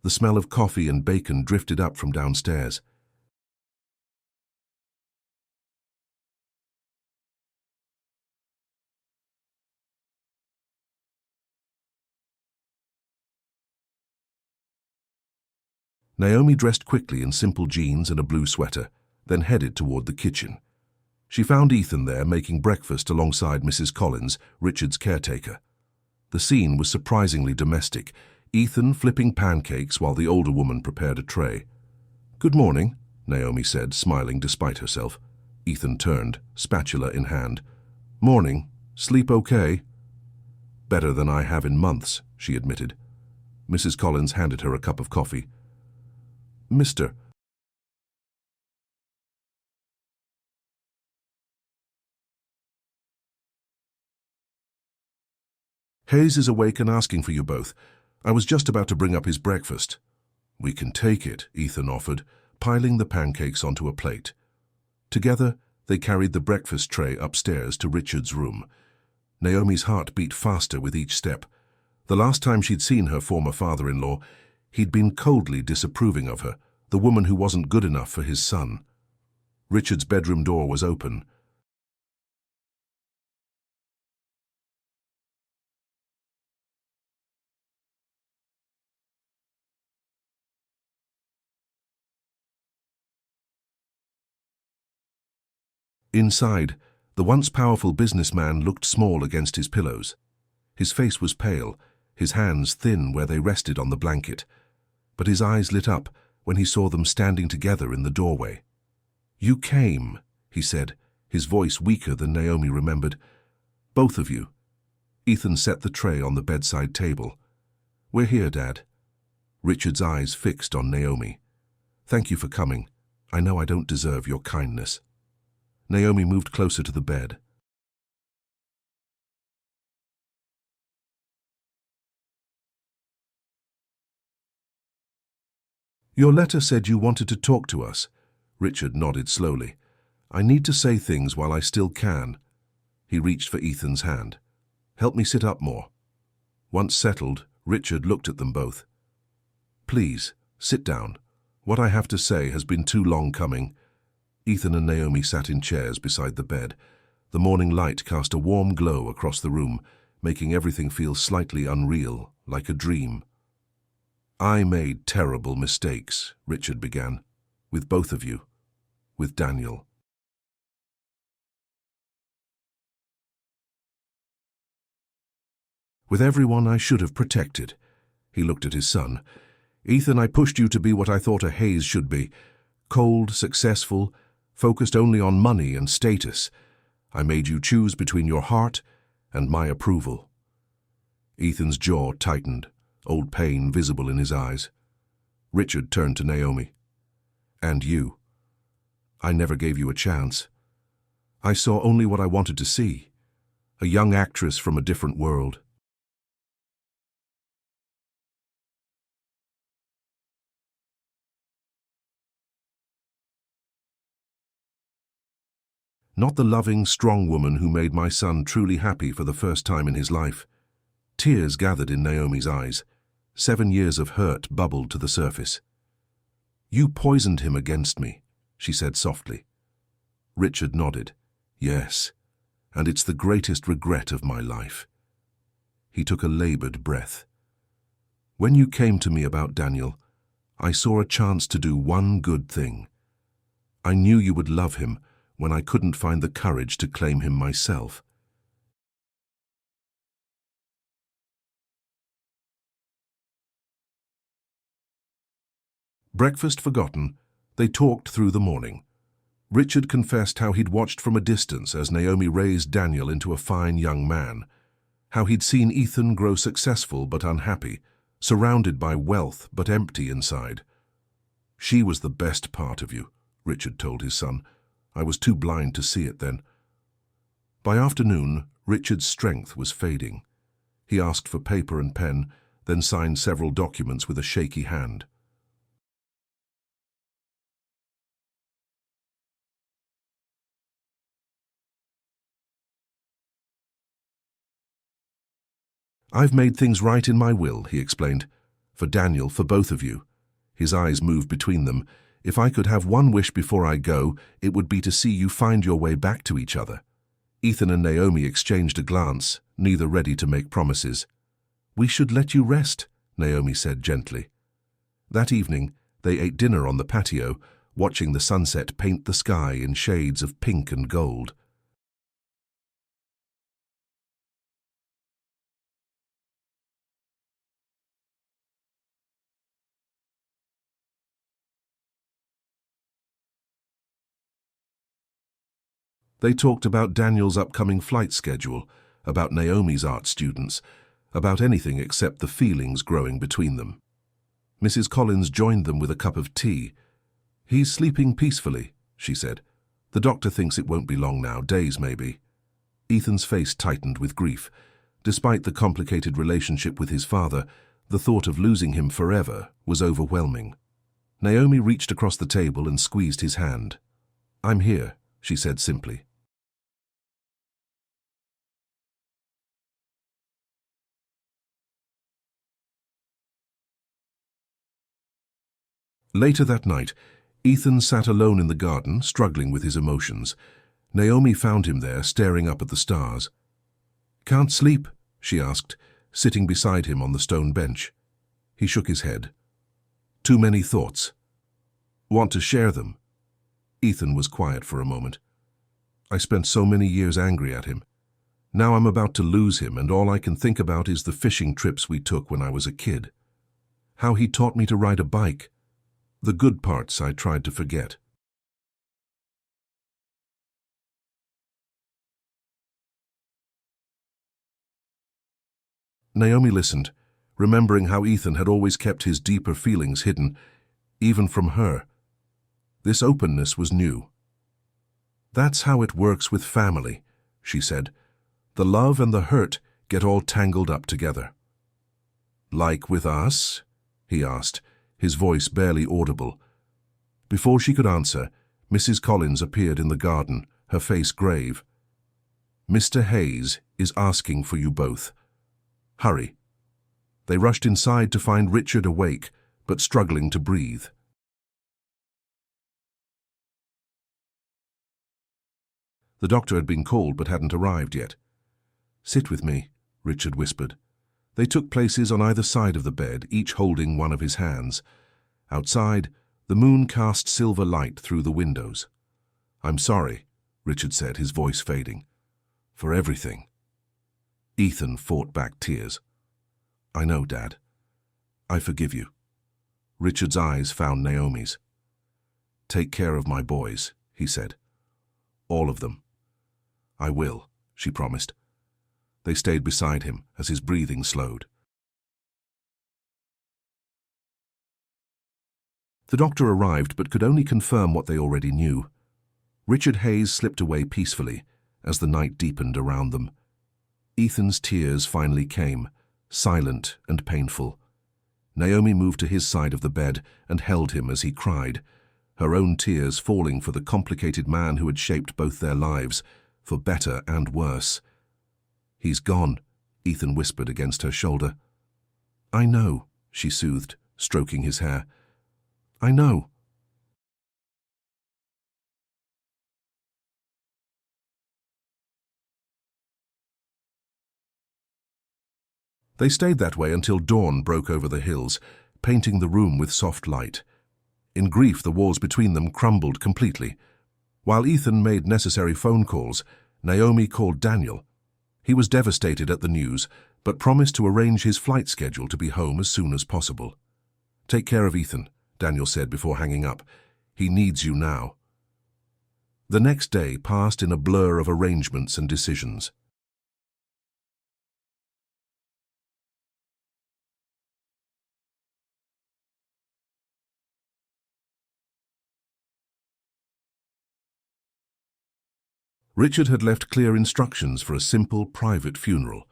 The smell of coffee and bacon drifted up from downstairs. Naomi dressed quickly in simple jeans and a blue sweater, then headed toward the kitchen. She found Ethan there making breakfast alongside Mrs. Collins, Richard's caretaker. The scene was surprisingly domestic, Ethan flipping pancakes while the older woman prepared a tray. "Good morning," Naomi said, smiling despite herself. Ethan turned, spatula in hand. "Morning. Sleep okay?" "Better than I have in months," she admitted. Mrs. Collins handed her a cup of coffee. "Mr. Hayes is awake and asking for you both. I was just about to bring up his breakfast." "We can take it," Ethan offered, piling the pancakes onto a plate. Together, they carried the breakfast tray upstairs to Richard's room. Naomi's heart beat faster with each step. The last time she'd seen her former father-in-law, he'd been coldly disapproving of her, the woman who wasn't good enough for his son. Richard's bedroom door was open. Inside, the once powerful businessman looked small against his pillows. His face was pale, his hands thin where they rested on the blanket, but his eyes lit up when he saw them standing together in the doorway. "You came," he said, his voice weaker than Naomi remembered. "Both of you." Ethan set the tray on the bedside table. "We're here, Dad." Richard's eyes fixed on Naomi. "Thank you for coming. I know I don't deserve your kindness." Naomi moved closer to the bed. "Your letter said you wanted to talk to us." Richard nodded slowly. "I need to say things while I still can." He reached for Ethan's hand. "Help me sit up more." Once settled, Richard looked at them both. "Please, sit down. What I have to say has been too long coming." Ethan and Naomi sat in chairs beside the bed. The morning light cast a warm glow across the room, making everything feel slightly unreal, like a dream. "I made terrible mistakes," Richard began. "With both of you. With Daniel." "With everyone I should have protected." He looked at his son. "Ethan, I pushed you to be what I thought a Hayes should be. Cold, successful, focused only on money and status. I made you choose between your heart and my approval." Ethan's jaw tightened, old pain visible in his eyes. Richard turned to Naomi. "And you. I never gave you a chance. I saw only what I wanted to see. A young actress from a different world." "Not the loving, strong woman who made my son truly happy for the first time in his life." Tears gathered in Naomi's eyes. 7 years of hurt bubbled to the surface. "You poisoned him against me," she said softly. Richard nodded. "Yes, and it's the greatest regret of my life." He took a labored breath. "When you came to me about Daniel, I saw a chance to do one good thing. I knew you would love him when I couldn't find the courage to claim him myself." Breakfast forgotten, they talked through the morning. Richard confessed how he'd watched from a distance as Naomi raised Daniel into a fine young man, how he'd seen Ethan grow successful but unhappy, surrounded by wealth but empty inside. "She was the best part of you," Richard told his son. "I was too blind to see it then." By afternoon, Richard's strength was fading. He asked for paper and pen, then signed several documents with a shaky hand. "I've made things right in my will," he explained. "For Daniel, for both of you." His eyes moved between them. "If I could have one wish before I go, it would be to see you find your way back to each other." Ethan and Naomi exchanged a glance, neither ready to make promises. "We should let you rest," Naomi said gently. That evening, they ate dinner on the patio, watching the sunset paint the sky in shades of pink and gold. They talked about Daniel's upcoming flight schedule, about Naomi's art students, about anything except the feelings growing between them. Mrs. Collins joined them with a cup of tea. "He's sleeping peacefully," she said. "The doctor thinks it won't be long now, days maybe." Ethan's face tightened with grief. Despite the complicated relationship with his father, the thought of losing him forever was overwhelming. Naomi reached across the table and squeezed his hand. "I'm here," she said simply. Later that night, Ethan sat alone in the garden, struggling with his emotions. Naomi found him there, staring up at the stars. "Can't sleep?" she asked, sitting beside him on the stone bench. He shook his head. "Too many thoughts." "Want to share them?" Ethan was quiet for a moment. "I spent so many years angry at him. Now I'm about to lose him, and all I can think about is the fishing trips we took when I was a kid. How he taught me to ride a bike. The good parts I tried to forget." Naomi listened, remembering how Ethan had always kept his deeper feelings hidden, even from her. This openness was new. "That's how it works with family," she said. "The love and the hurt get all tangled up together." "Like with us?" he asked, his voice barely audible. Before she could answer, Mrs. Collins appeared in the garden, her face grave. "Mr. Hayes is asking for you both. Hurry." They rushed inside to find Richard awake, but struggling to breathe. The doctor had been called but hadn't arrived yet. "Sit with me," Richard whispered. They took places on either side of the bed, each holding one of his hands. Outside, the moon cast silver light through the windows. "I'm sorry," Richard said, his voice fading. "For everything." Ethan fought back tears. "I know, Dad. I forgive you." Richard's eyes found Naomi's. "Take care of my boys," he said. "All of them." "I will," she promised. They stayed beside him as his breathing slowed. The doctor arrived but could only confirm what they already knew. Richard Hayes slipped away peacefully as the night deepened around them. Ethan's tears finally came, silent and painful. Naomi moved to his side of the bed and held him as he cried, her own tears falling for the complicated man who had shaped both their lives, for better and worse. "He's gone," Ethan whispered against her shoulder. "I know," she soothed, stroking his hair. "I know." They stayed that way until dawn broke over the hills, painting the room with soft light. In grief, the walls between them crumbled completely. While Ethan made necessary phone calls, Naomi called Daniel. He was devastated at the news, but promised to arrange his flight schedule to be home as soon as possible. "Take care of Ethan," Daniel said before hanging up. "He needs you now." The next day passed in a blur of arrangements and decisions. Richard had left clear instructions for a simple, private funeral.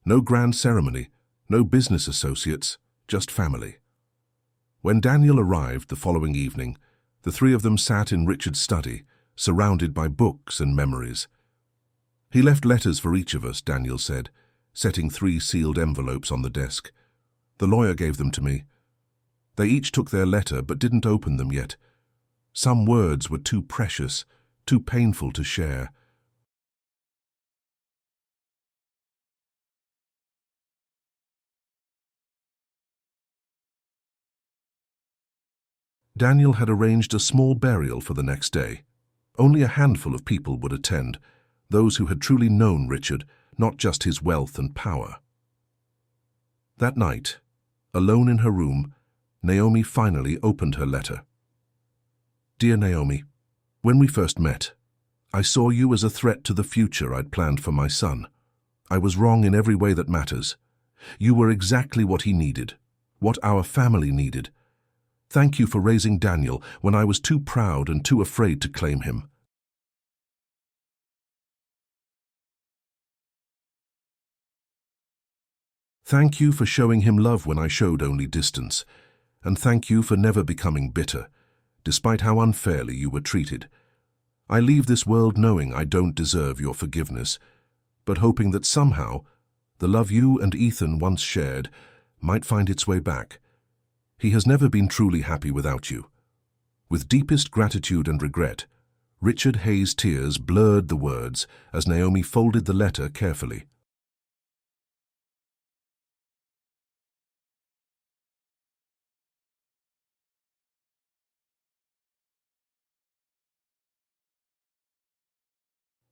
No grand ceremony, no business associates, just family. When Daniel arrived the following evening, the three of them sat in Richard's study, surrounded by books and memories. "He left letters for each of us," Daniel said, setting 3 sealed envelopes on the desk. "The lawyer gave them to me. They each took their letter but didn't open them yet. Some words were too precious, too painful to share." Daniel had arranged a small burial for the next day. Only a handful of people would attend, those who had truly known Richard, not just his wealth and power. That night, alone in her room, Naomi finally opened her letter. "Dear Naomi, when we first met, I saw you as a threat to the future I'd planned for my son. I was wrong in every way that matters. You were exactly what he needed, what our family needed. Thank you for raising Daniel when I was too proud and too afraid to claim him. Thank you for showing him love when I showed only distance. And thank you for never becoming bitter, despite how unfairly you were treated. I leave this world knowing I don't deserve your forgiveness, but hoping that somehow the love you and Ethan once shared might find its way back. He has never been truly happy without you. With deepest gratitude and regret." Richard Hayes' tears blurred the words as Naomi folded the letter carefully.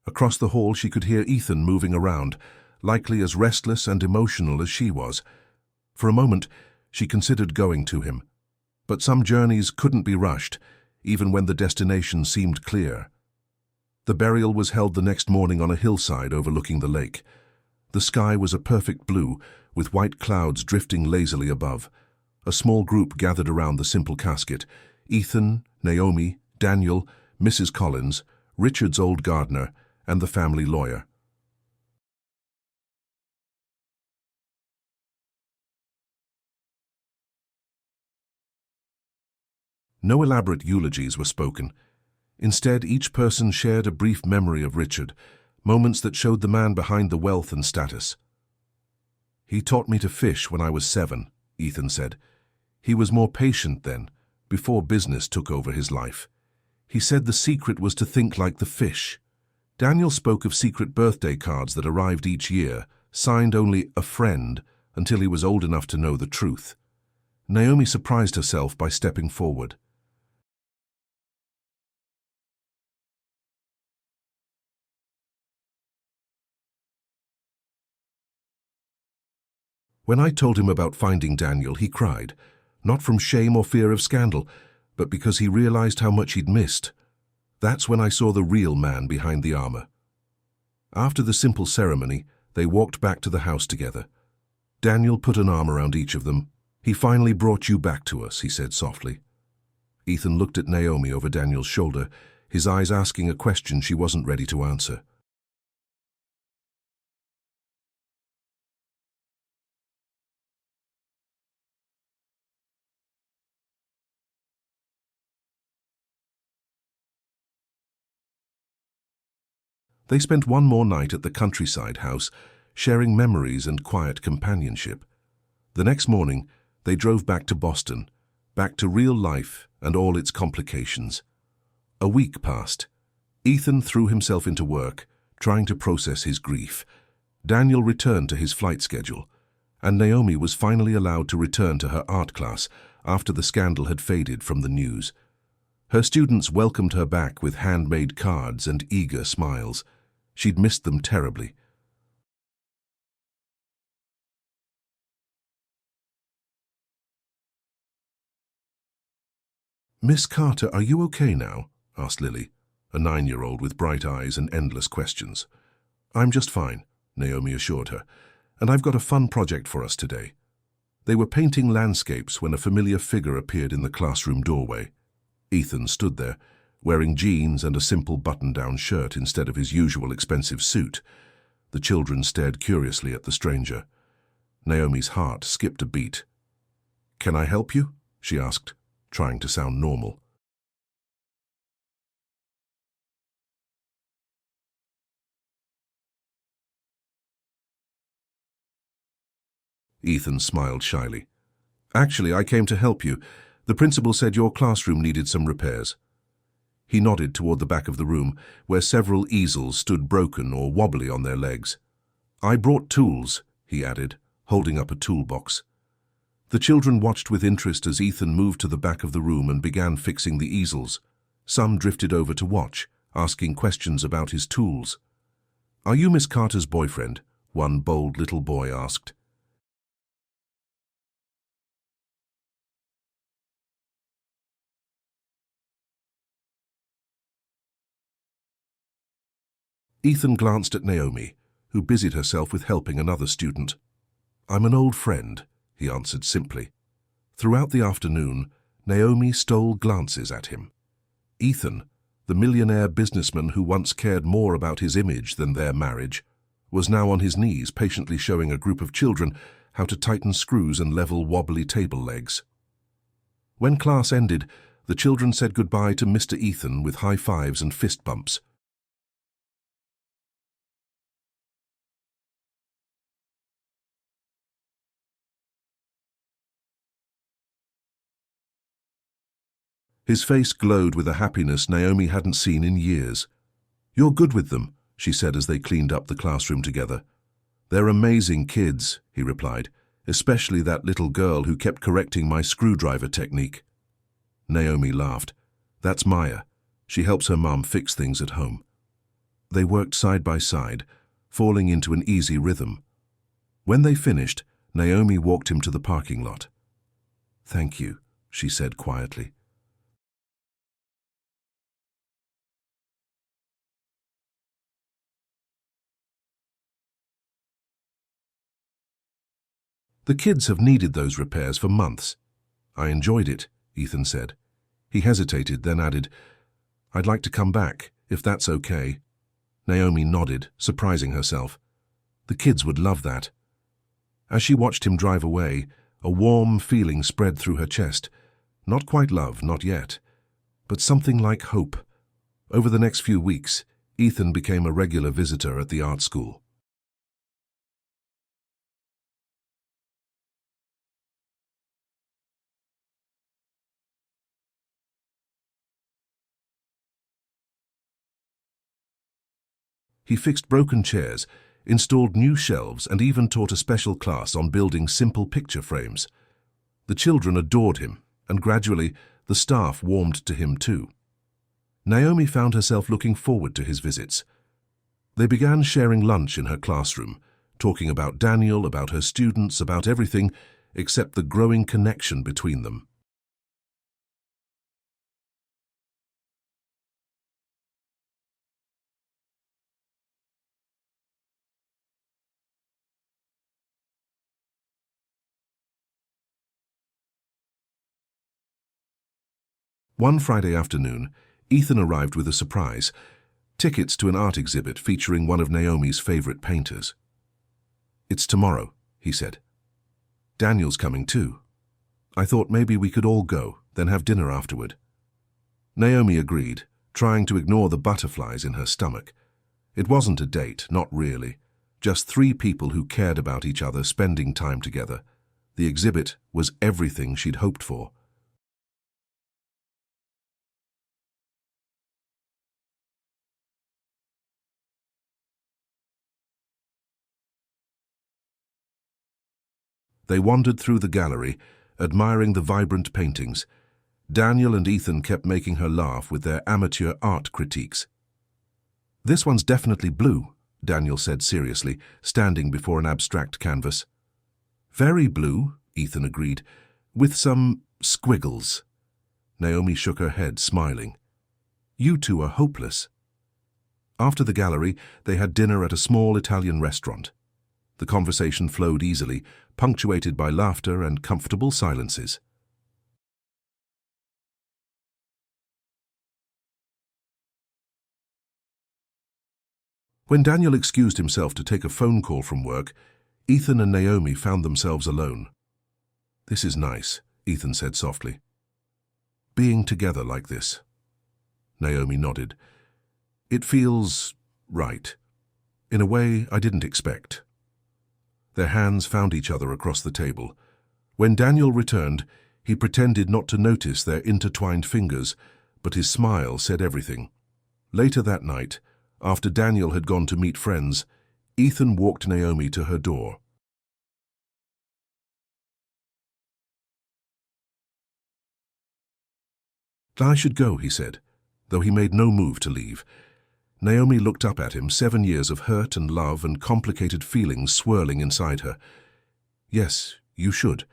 Across the hall she could hear Ethan moving around, likely as restless and emotional as she was. For a moment, she considered going to him. But some journeys couldn't be rushed, even when the destination seemed clear. The burial was held the next morning on a hillside overlooking the lake. The sky was a perfect blue, with white clouds drifting lazily above. A small group gathered around the simple casket: Ethan, Naomi, Daniel, Mrs. Collins, Richard's old gardener, and the family lawyer. No elaborate eulogies were spoken. Instead, each person shared a brief memory of Richard, moments that showed the man behind the wealth and status. "He taught me to fish when I was 7, Ethan said. "He was more patient then, before business took over his life. He said the secret was to think like the fish." Daniel spoke of secret birthday cards that arrived each year, signed only "a friend," until he was old enough to know the truth. Naomi surprised herself by stepping forward. "When I told him about finding Daniel, he cried, not from shame or fear of scandal, but because he realized how much he'd missed. That's when I saw the real man behind the armor." After the simple ceremony, they walked back to the house together. Daniel put an arm around each of them. "He finally brought you back to us," he said softly. Ethan looked at Naomi over Daniel's shoulder, his eyes asking a question she wasn't ready to answer. They spent one more night at the countryside house, sharing memories and quiet companionship. The next morning, they drove back to Boston, back to real life and all its complications. A week passed. Ethan threw himself into work, trying to process his grief. Daniel returned to his flight schedule, and Naomi was finally allowed to return to her art class after the scandal had faded from the news. Her students welcomed her back with handmade cards and eager smiles. She'd missed them terribly. "Miss Carter, are you okay now?" asked Lily, a 9-year-old with bright eyes and endless questions. "I'm just fine," Naomi assured her, "and I've got a fun project for us today." They were painting landscapes when a familiar figure appeared in the classroom doorway. Ethan stood there, wearing jeans and a simple button-down shirt instead of his usual expensive suit. The children stared curiously at the stranger. Naomi's heart skipped a beat. "Can I help you?" she asked, trying to sound normal. Ethan smiled shyly. "Actually, I came to help you. The principal said your classroom needed some repairs." He nodded toward the back of the room, where several easels stood broken or wobbly on their legs. "I brought tools," he added, holding up a toolbox. The children watched with interest as Ethan moved to the back of the room and began fixing the easels. Some drifted over to watch, asking questions about his tools. "Are you Miss Carter's boyfriend?" one bold little boy asked. Ethan glanced at Naomi, who busied herself with helping another student. "I'm an old friend," he answered simply. Throughout the afternoon, Naomi stole glances at him. Ethan, the millionaire businessman who once cared more about his image than their marriage, was now on his knees patiently showing a group of children how to tighten screws and level wobbly table legs. When class ended, the children said goodbye to Mr. Ethan with high fives and fist bumps. His face glowed with a happiness Naomi hadn't seen in years. "You're good with them," she said as they cleaned up the classroom together. "They're amazing kids," he replied, "especially that little girl who kept correcting my screwdriver technique." Naomi laughed. "That's Maya. She helps her mom fix things at home." They worked side by side, falling into an easy rhythm. When they finished, Naomi walked him to the parking lot. "Thank you," she said quietly. "The kids have needed those repairs for months." "I enjoyed it," Ethan said. He hesitated, then added, "I'd like to come back, if that's okay." Naomi nodded, surprising herself. The kids would love that. As she watched him drive away, a warm feeling spread through her chest. Not quite love, not yet, but something like hope. Over the next few weeks, Ethan became a regular visitor at the art school. He fixed broken chairs, installed new shelves, and even taught a special class on building simple picture frames. The children adored him, and gradually the staff warmed to him too. Naomi found herself looking forward to his visits. They began sharing lunch in her classroom, talking about Daniel, about her students, about everything except the growing connection between them. One Friday afternoon, Ethan arrived with a surprise: tickets to an art exhibit featuring one of Naomi's favorite painters. "It's tomorrow," he said. "Daniel's coming too. I thought maybe we could all go, then have dinner afterward." Naomi agreed, trying to ignore the butterflies in her stomach. It wasn't a date, not really. Just three people who cared about each other spending time together. The exhibit was everything she'd hoped for. They wandered through the gallery, admiring the vibrant paintings. Daniel and Ethan kept making her laugh with their amateur art critiques. "This one's definitely blue," Daniel said seriously, standing before an abstract canvas. "Very blue," Ethan agreed, "with some squiggles." Naomi shook her head, smiling. You two are hopeless. After the gallery, they had dinner at a small Italian restaurant. The conversation flowed easily, punctuated by laughter and comfortable silences. When Daniel excused himself to take a phone call from work, Ethan and Naomi found themselves alone. This is nice, Ethan said softly. Being together like this. Naomi nodded. It feels right. In a way I didn't expect. Their hands found each other across the table. When Daniel returned, he pretended not to notice their intertwined fingers, but his smile said everything. Later that night, after Daniel had gone to meet friends, Ethan walked Naomi to her door. I should go, he said, though he made no move to leave. Naomi looked up at him, 7 years of hurt and love and complicated feelings swirling inside her. Yes, you should.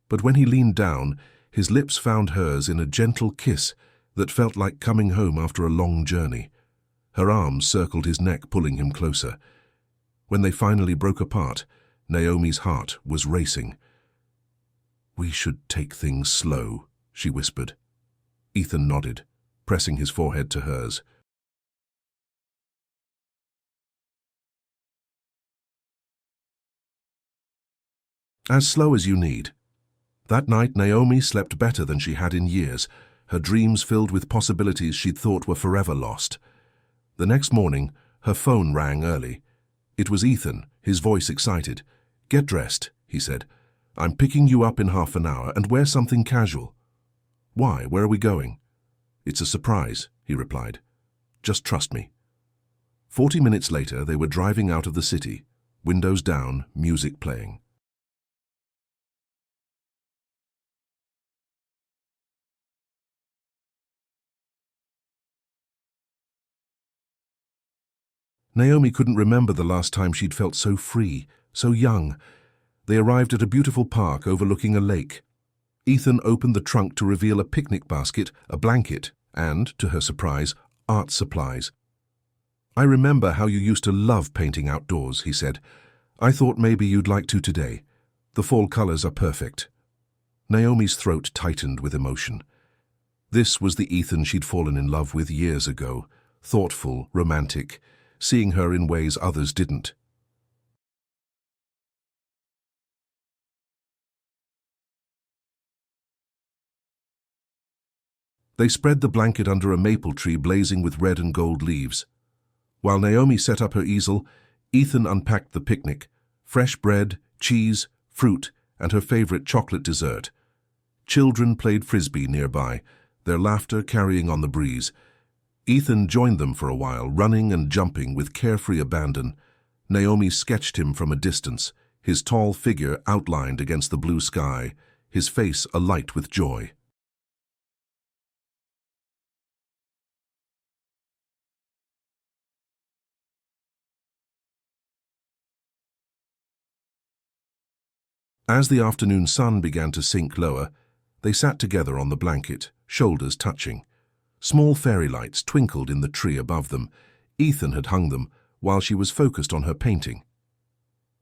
But when he leaned down, his lips found hers in a gentle kiss that felt like coming home after a long journey. Her arms circled his neck, pulling him closer. When they finally broke apart, Naomi's heart was racing. We should take things slow, she whispered. Ethan nodded, pressing his forehead to hers. As slow as you need. That night, Naomi slept better than she had in years, her dreams filled with possibilities she'd thought were forever lost. The next morning, her phone rang early. It was Ethan, his voice excited. Get dressed, he said. I'm picking you up in half an hour, and wear something casual. Why? Where are we going? It's a surprise, he replied. Just trust me. 40 minutes later, they were driving out of the city, windows down, music playing. Naomi couldn't remember the last time she'd felt so free, so young. They arrived at a beautiful park overlooking a lake. Ethan opened the trunk to reveal a picnic basket, a blanket, and, to her surprise, art supplies. I remember how you used to love painting outdoors, he said. I thought maybe you'd like to today. The fall colors are perfect. Naomi's throat tightened with emotion. This was the Ethan she'd fallen in love with years ago, thoughtful, romantic, seeing her in ways others didn't. They spread the blanket under a maple tree blazing with red and gold leaves. While Naomi set up her easel, Ethan unpacked the picnic, fresh bread, cheese, fruit, and her favorite chocolate dessert. Children played frisbee nearby, their laughter carrying on the breeze. Ethan joined them for a while, running and jumping with carefree abandon. Naomi sketched him from a distance, his tall figure outlined against the blue sky, his face alight with joy. As the afternoon sun began to sink lower, they sat together on the blanket, shoulders touching. Small fairy lights twinkled in the tree above them. Ethan had hung them while she was focused on her painting.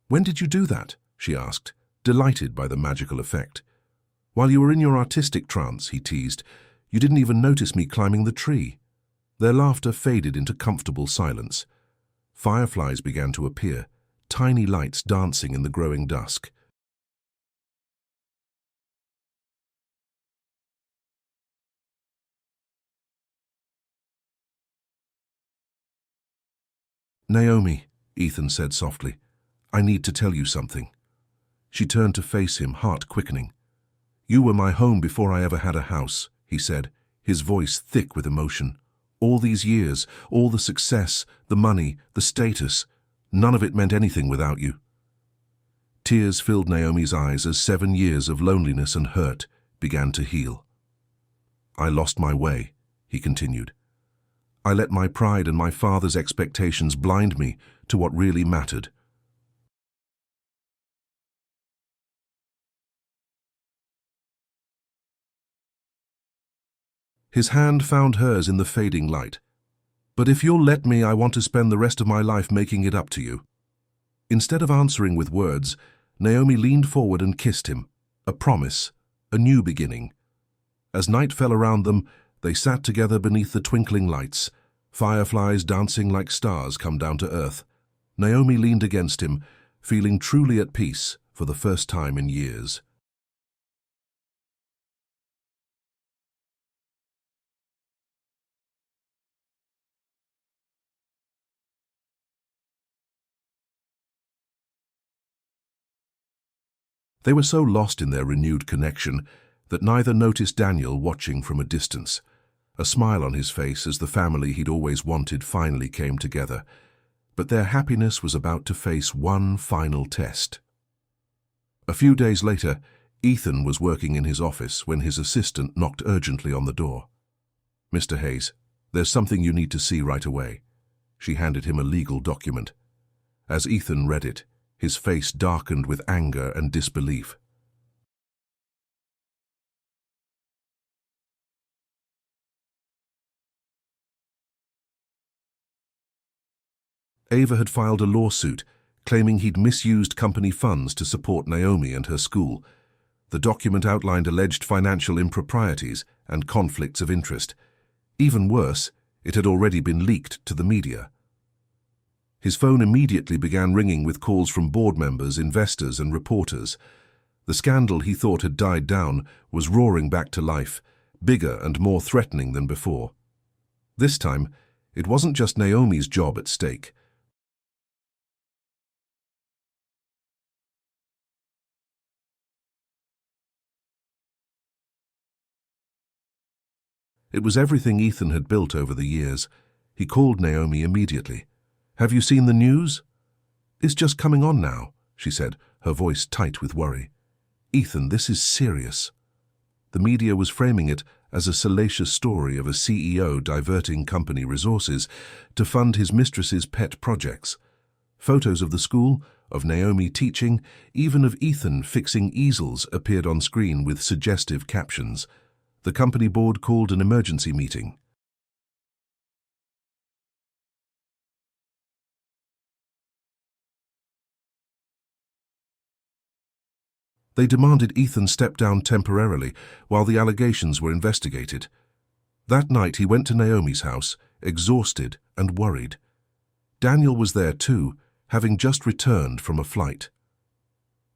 When did you do that? She asked, delighted by the magical effect. While you were in your artistic trance, he teased. You didn't even notice me climbing the tree. Their laughter faded into comfortable silence. Fireflies began to appear, tiny lights dancing in the growing dusk. Naomi, Ethan said softly, I need to tell you something. She turned to face him, heart quickening. You were my home before I ever had a house, he said, his voice thick with emotion. All these years, all the success, the money, the status, none of it meant anything without you. Tears filled Naomi's eyes as 7 years of loneliness and hurt began to heal. I lost my way, he continued. I let my pride and my father's expectations blind me to what really mattered. His hand found hers in the fading light. "But if you'll let me, I want to spend the rest of my life making it up to you." Instead of answering with words, Naomi leaned forward and kissed him. A promise, a new beginning. As night fell around them, they sat together beneath the twinkling lights, fireflies dancing like stars come down to earth. Naomi leaned against him, feeling truly at peace for the first time in years. They were so lost in their renewed connection that neither noticed Daniel watching from a distance, a smile on his face as the family he'd always wanted finally came together. But their happiness was about to face one final test. A few days later, Ethan was working in his office when his assistant knocked urgently on the door. "Mr. Hayes, there's something you need to see right away." She handed him a legal document. As Ethan read it, his face darkened with anger and disbelief. Ava had filed a lawsuit claiming he'd misused company funds to support Naomi and her school. The document outlined alleged financial improprieties and conflicts of interest. Even worse, it had already been leaked to the media. His phone immediately began ringing with calls from board members, investors, and reporters. The scandal he thought had died down was roaring back to life, bigger and more threatening than before. This time, it wasn't just Naomi's job at stake. It was everything Ethan had built over the years. He called Naomi immediately. "Have you seen the news?" "It's just coming on now," she said, her voice tight with worry. "Ethan, this is serious." The media was framing it as a salacious story of a CEO diverting company resources to fund his mistress's pet projects. Photos of the school, of Naomi teaching, even of Ethan fixing easels appeared on screen with suggestive captions. The company board called an emergency meeting. They demanded Ethan step down temporarily while the allegations were investigated. That night he went to Naomi's house, exhausted and worried. Daniel was there too, having just returned from a flight.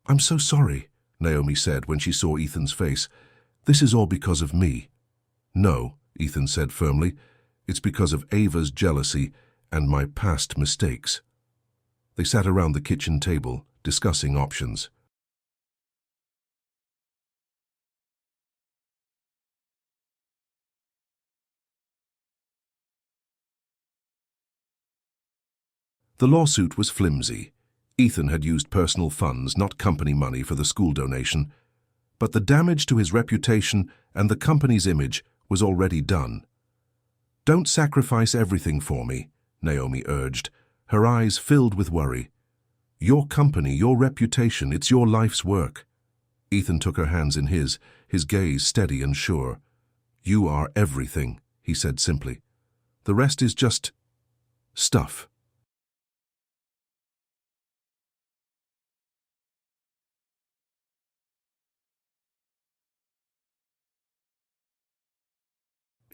"I'm so sorry," Naomi said when she saw Ethan's face. "This is all because of me." "No," Ethan said firmly. "It's because of Ava's jealousy and my past mistakes." They sat around the kitchen table, discussing options. The lawsuit was flimsy. Ethan had used personal funds, not company money, for the school donation. But the damage to his reputation and the company's image was already done. "Don't sacrifice everything for me," Naomi urged, her eyes filled with worry. "Your company, your reputation, it's your life's work." Ethan took her hands in his gaze steady and sure. "You are everything," he said simply. "The rest is just stuff."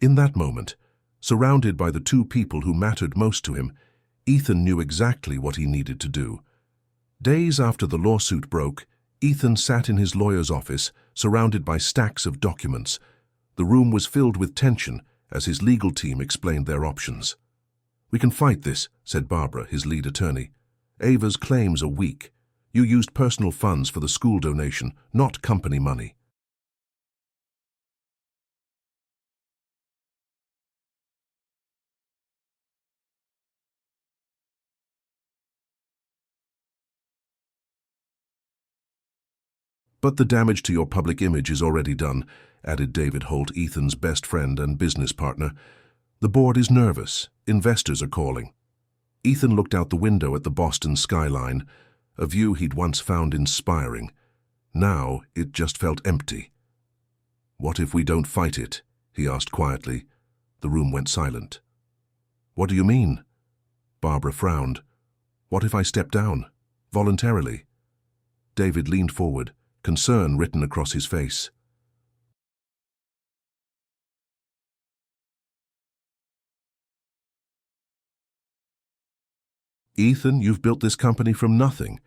In that moment, surrounded by the two people who mattered most to him, Ethan knew exactly what he needed to do. Days after the lawsuit broke, Ethan sat in his lawyer's office, surrounded by stacks of documents. The room was filled with tension as his legal team explained their options. "We can fight this," said Barbara, his lead attorney. "Ava's claims are weak. You used personal funds for the school donation, not company money." "But the damage to your public image is already done," added David Holt, Ethan's best friend and business partner. "The board is nervous. Investors are calling." Ethan looked out the window at the Boston skyline, a view he'd once found inspiring. Now it just felt empty. "What if we don't fight it?" he asked quietly. The room went silent. What do you mean? Barbara frowned. What if I step down? Voluntarily? David leaned forward, concern written across his face. Ethan, you've built this company from nothing.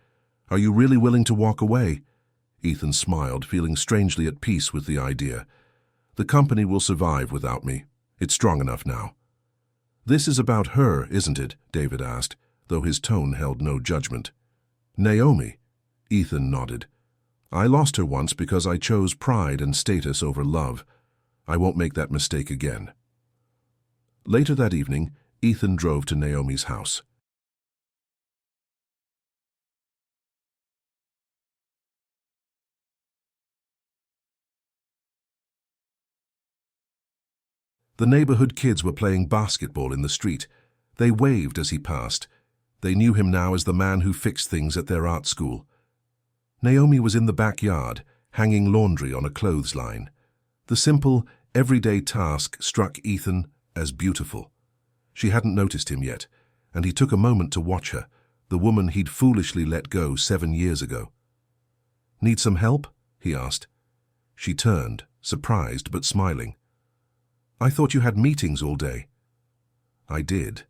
Are you really willing to walk away? Ethan smiled, feeling strangely at peace with the idea. The company will survive without me. It's strong enough now. This is about her, isn't it? David asked, though his tone held no judgment. Naomi. Ethan nodded. I lost her once because I chose pride and status over love. I won't make that mistake again. Later that evening, Ethan drove to Naomi's house. The neighborhood kids were playing basketball in the street. They waved as he passed. They knew him now as the man who fixed things at their art school. Naomi was in the backyard, hanging laundry on a clothesline. The simple, everyday task struck Ethan as beautiful. She hadn't noticed him yet, and he took a moment to watch her, the woman he'd foolishly let go 7 years ago. Need some help? He asked. She turned, surprised but smiling. I thought you had meetings all day. I did.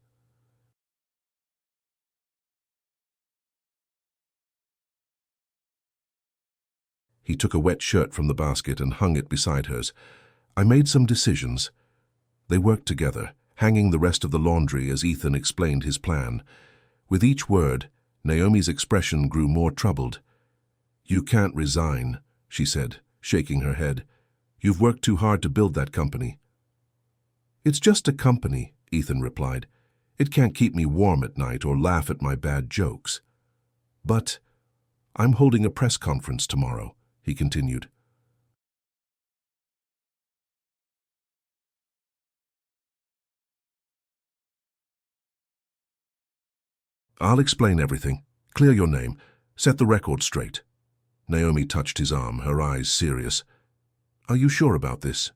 He took a wet shirt from the basket and hung it beside hers. I made some decisions. They worked together, hanging the rest of the laundry as Ethan explained his plan. With each word, Naomi's expression grew more troubled. You can't resign, she said, shaking her head. You've worked too hard to build that company. It's just a company, Ethan replied. It can't keep me warm at night or laugh at my bad jokes. But I'm holding a press conference tomorrow, he continued. I'll explain everything. Clear your name. Set the record straight. Naomi touched his arm, her eyes serious. Are you sure about this?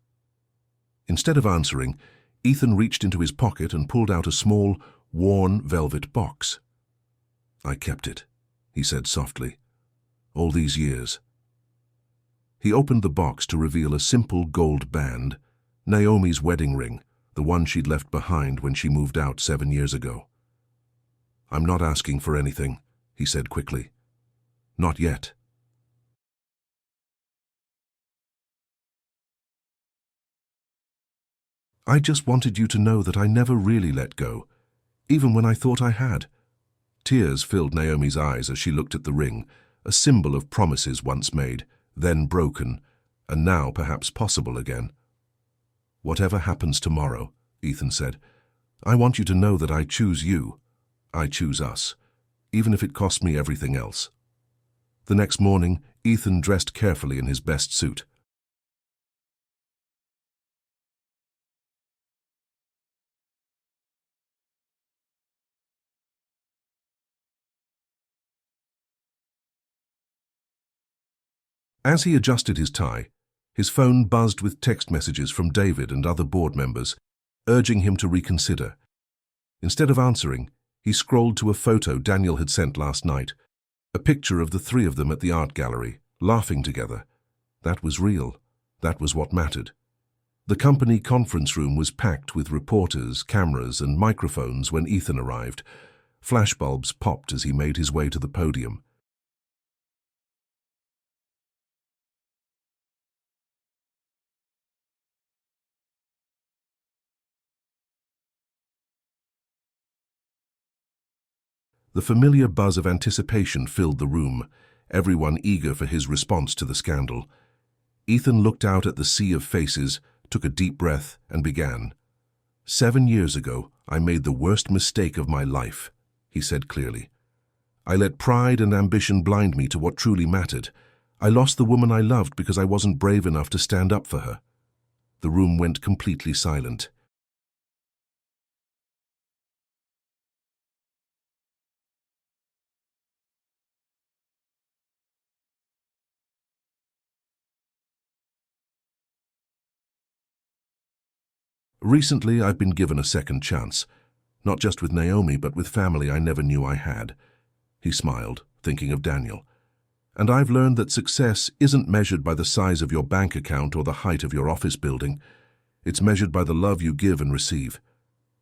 Instead of answering, Ethan reached into his pocket and pulled out a small, worn velvet box. I kept it, he said softly. All these years. He opened the box to reveal a simple gold band, Naomi's wedding ring, the one she'd left behind when she moved out 7 years ago. I'm not asking for anything, he said quickly. Not yet. I just wanted you to know that I never really let go, even when I thought I had. Tears filled Naomi's eyes as she looked at the ring, a symbol of promises once made, then broken, and now perhaps possible again. Whatever happens tomorrow, Ethan said, I want you to know that I choose you. I choose us, even if it costs me everything else. The next morning, Ethan dressed carefully in his best suit. As he adjusted his tie, his phone buzzed with text messages from David and other board members, urging him to reconsider. Instead of answering, he scrolled to a photo Daniel had sent last night, a picture of the 3 of them at the art gallery, laughing together. That was real. That was what mattered. The company conference room was packed with reporters, cameras, and microphones when Ethan arrived. Flashbulbs popped as he made his way to the podium. The familiar buzz of anticipation filled the room, everyone eager for his response to the scandal. Ethan looked out at the sea of faces, took a deep breath, and began. 7 years ago, I made the worst mistake of my life, he said clearly. I let pride and ambition blind me to what truly mattered. I lost the woman I loved because I wasn't brave enough to stand up for her. The room went completely silent. Recently, I've been given a second chance. Not just with Naomi, but with family I never knew I had. He smiled, thinking of Daniel. And I've learned that success isn't measured by the size of your bank account or the height of your office building. It's measured by the love you give and receive.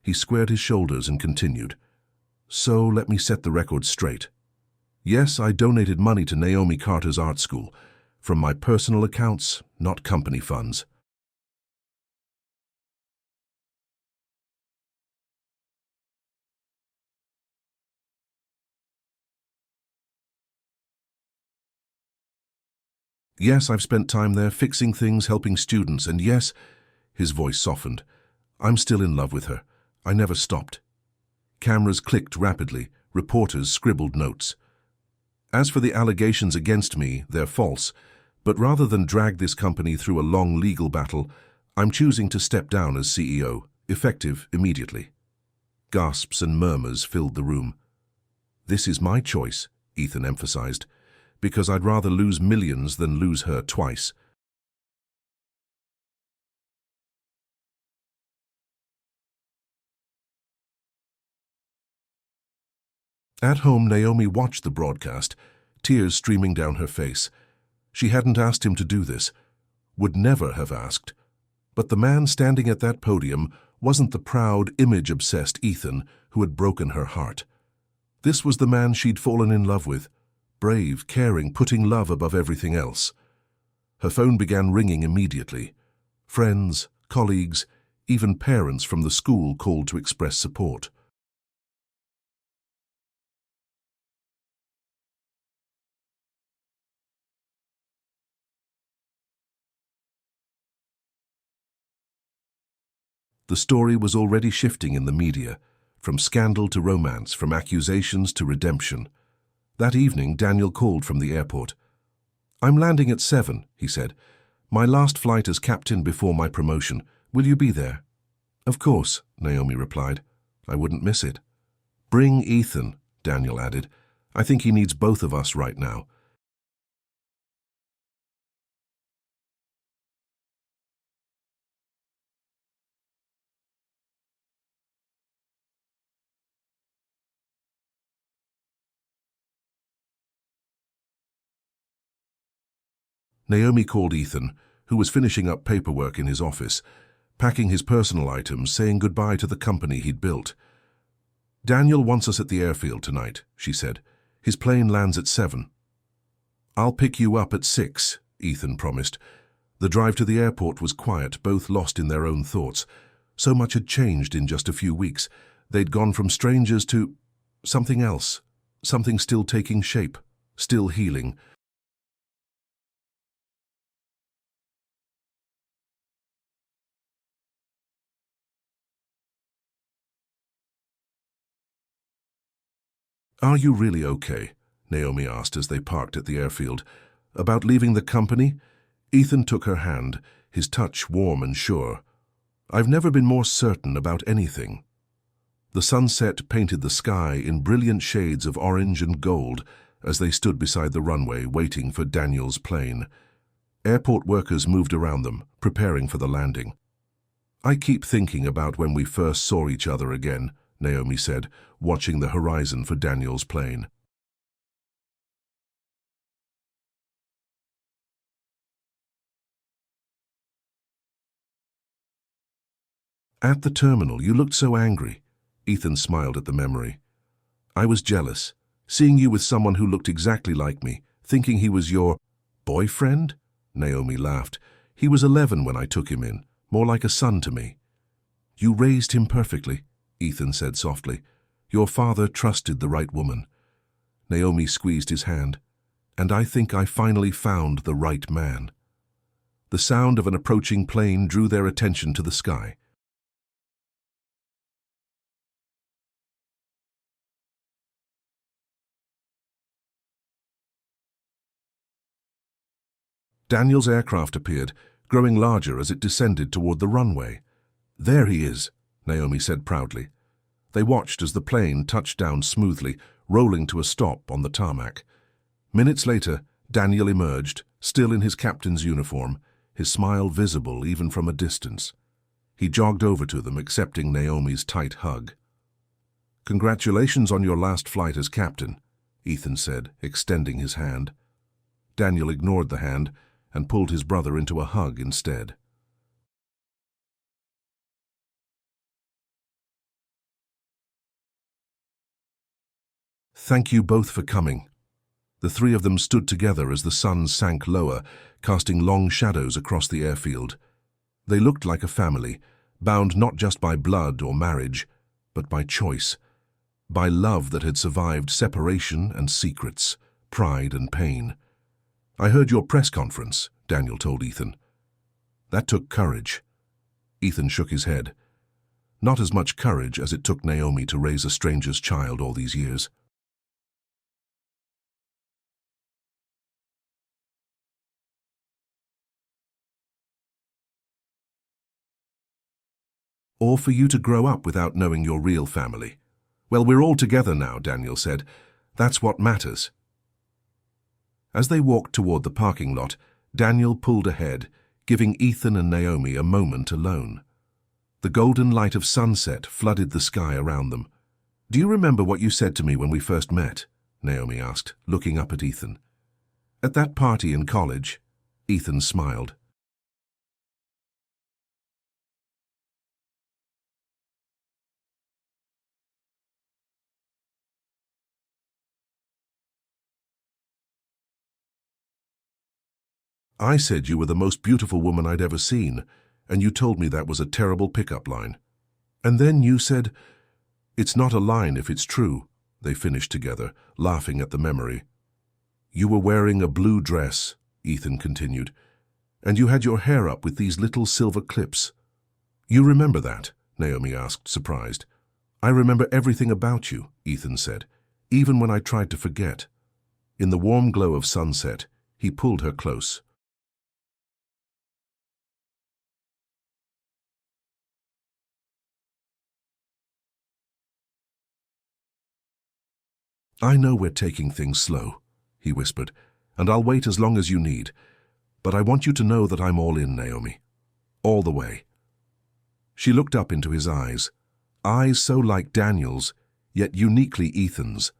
He squared his shoulders and continued. So let me set the record straight. Yes, I donated money to Naomi Carter's art school, from my personal accounts, not company funds. Yes, I've spent time there fixing things, helping students, and yes, his voice softened, I'm still in love with her. I never stopped. Cameras clicked rapidly, reporters scribbled notes. As for the allegations against me, they're false, but rather than drag this company through a long legal battle, I'm choosing to step down as CEO, effective immediately. Gasps and murmurs filled the room. This is my choice, Ethan emphasized, because I'd rather lose millions than lose her twice. At home, Naomi watched the broadcast, tears streaming down her face. She hadn't asked him to do this, would never have asked. But the man standing at that podium wasn't the proud, image-obsessed Ethan who had broken her heart. This was the man she'd fallen in love with, brave, caring, putting love above everything else. Her phone began ringing immediately. Friends, colleagues, even parents from the school called to express support. The story was already shifting in the media, from scandal to romance, from accusations to redemption. That evening, Daniel called from the airport. I'm landing at 7, he said. My last flight as captain before my promotion. Will you be there? Of course, Naomi replied. I wouldn't miss it. Bring Ethan, Daniel added. I think he needs both of us right now. Naomi called Ethan, who was finishing up paperwork in his office, packing his personal items, saying goodbye to the company he'd built. Daniel wants us at the airfield tonight, she said. His plane lands at 7. I'll pick you up at 6, Ethan promised. The drive to the airport was quiet, both lost in their own thoughts. So much had changed in just a few weeks. They'd gone from strangers to something else, something still taking shape, still healing. Are you really okay? Naomi asked as they parked at the airfield. About leaving the company? Ethan took her hand, his touch warm and sure. I've never been more certain about anything. The sunset painted the sky in brilliant shades of orange and gold as they stood beside the runway waiting for Daniel's plane. Airport workers moved around them, preparing for the landing. I keep thinking about when we first saw each other again, Naomi said, watching the horizon for Daniel's plane. At the terminal, you looked so angry. Ethan smiled at the memory. I was jealous, seeing you with someone who looked exactly like me, thinking he was your boyfriend? Naomi laughed. He was 11 when I took him in, more like a son to me. You raised him perfectly, Ethan said softly. Your father trusted the right woman. Naomi squeezed his hand. And I think I finally found the right man. The sound of an approaching plane drew their attention to the sky. Daniel's aircraft appeared, growing larger as it descended toward the runway. There he is, Naomi said proudly. They watched as the plane touched down smoothly, rolling to a stop on the tarmac. Minutes later, Daniel emerged, still in his captain's uniform, his smile visible even from a distance. He jogged over to them, accepting Naomi's tight hug. "Congratulations on your last flight as captain," Ethan said, extending his hand. Daniel ignored the hand and pulled his brother into a hug instead. "Thank you both for coming." The three of them stood together as the sun sank lower, casting long shadows across the airfield. They looked like a family, bound not just by blood or marriage, but by choice, by love that had survived separation and secrets, pride and pain. "I heard your press conference," Daniel told Ethan. "That took courage." Ethan shook his head. "Not as much courage as it took Naomi to raise a stranger's child all these years." "Or for you to grow up without knowing your real family." "Well, we're all together now," Daniel said. "That's what matters." As they walked toward the parking lot, Daniel pulled ahead, giving Ethan and Naomi a moment alone. The golden light of sunset flooded the sky around them. "Do you remember what you said to me when we first met?" Naomi asked, looking up at Ethan. "At that party in college." Ethan smiled. "I said you were the most beautiful woman I'd ever seen, and you told me that was a terrible pickup line. And then you said, 'It's not a line if it's true,'" they finished together, laughing at the memory. "You were wearing a blue dress," Ethan continued, "and you had your hair up with these little silver clips." "You remember that?" Naomi asked, surprised. "I remember everything about you," Ethan said, "even when I tried to forget." In the warm glow of sunset, he pulled her close. "I know we're taking things slow," he whispered, "and I'll wait as long as you need. But I want you to know that I'm all in, Naomi. All the way." She looked up into his eyes so like Daniel's, yet uniquely Ethan's.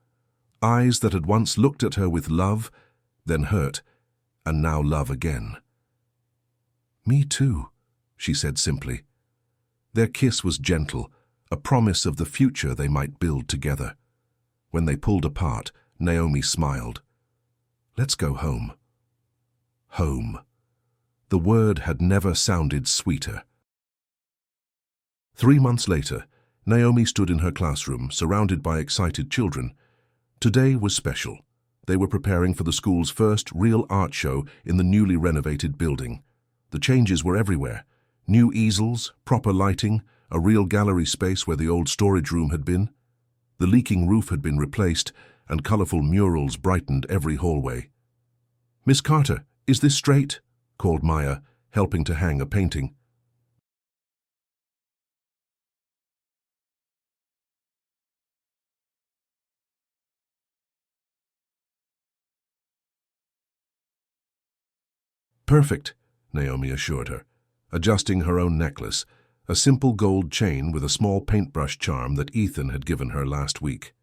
Eyes that had once looked at her with love, then hurt, and now love again. "Me too," she said simply. Their kiss was gentle, a promise of the future they might build together. When they pulled apart, Naomi smiled. "Let's go home." Home. The word had never sounded sweeter. 3 months later, Naomi stood in her classroom, surrounded by excited children. Today was special. They were preparing for the school's first real art show in the newly renovated building. The changes were everywhere. New easels, proper lighting, a real gallery space where the old storage room had been. The leaking roof had been replaced, and colorful murals brightened every hallway. "Miss Carter, is this straight?" called Maya, helping to hang a painting. "Perfect," Naomi assured her, adjusting her own necklace, a simple gold chain with a small paintbrush charm that Ethan had given her last week.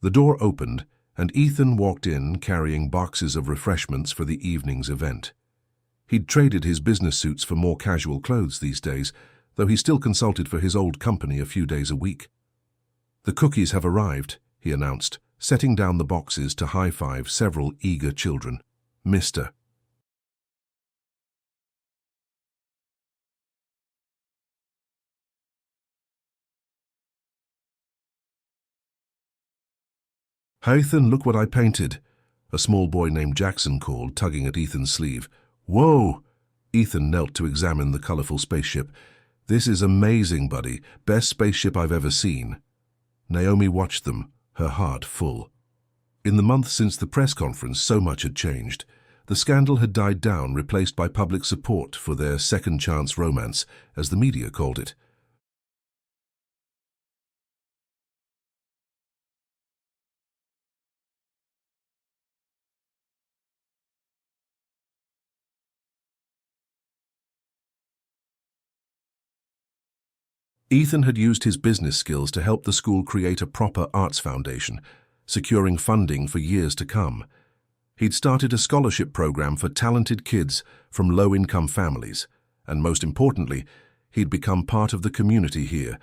The door opened, and Ethan walked in carrying boxes of refreshments for the evening's event. He'd traded his business suits for more casual clothes these days, though he still consulted for his old company a few days a week. "The cookies have arrived," he announced, setting down the boxes to high-five several eager children. "Mr." "Ethan, look what I painted," a small boy named Jackson called, tugging at Ethan's sleeve. "Whoa!" Ethan knelt to examine the colorful spaceship. "This is amazing, buddy. Best spaceship I've ever seen." Naomi watched them, her heart full. In the month since the press conference, so much had changed. The scandal had died down, replaced by public support for their second-chance romance, as the media called it. Ethan had used his business skills to help the school create a proper arts foundation, securing funding for years to come. He'd started a scholarship program for talented kids from low-income families, and most importantly, he'd become part of the community here,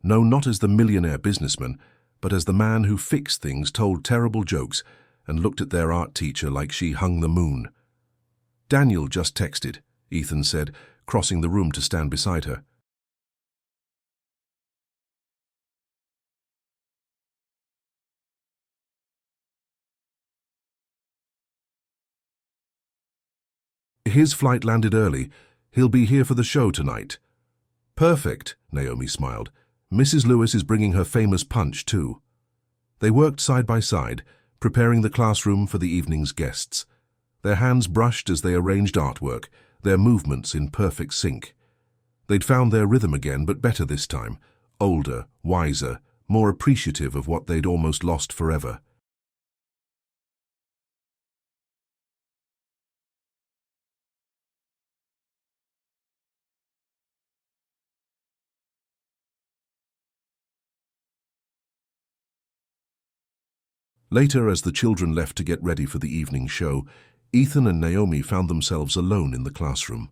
known not as the millionaire businessman, but as the man who fixed things, told terrible jokes, and looked at their art teacher like she hung the moon. "Daniel just texted," Ethan said, crossing the room to stand beside her. "His flight landed early. He'll be here for the show tonight." "Perfect," Naomi smiled. "Mrs. Lewis is bringing her famous punch, too." They worked side by side, preparing the classroom for the evening's guests. Their hands brushed as they arranged artwork, their movements in perfect sync. They'd found their rhythm again, but better this time, older, wiser, more appreciative of what they'd almost lost forever. Later, as the children left to get ready for the evening show, Ethan and Naomi found themselves alone in the classroom.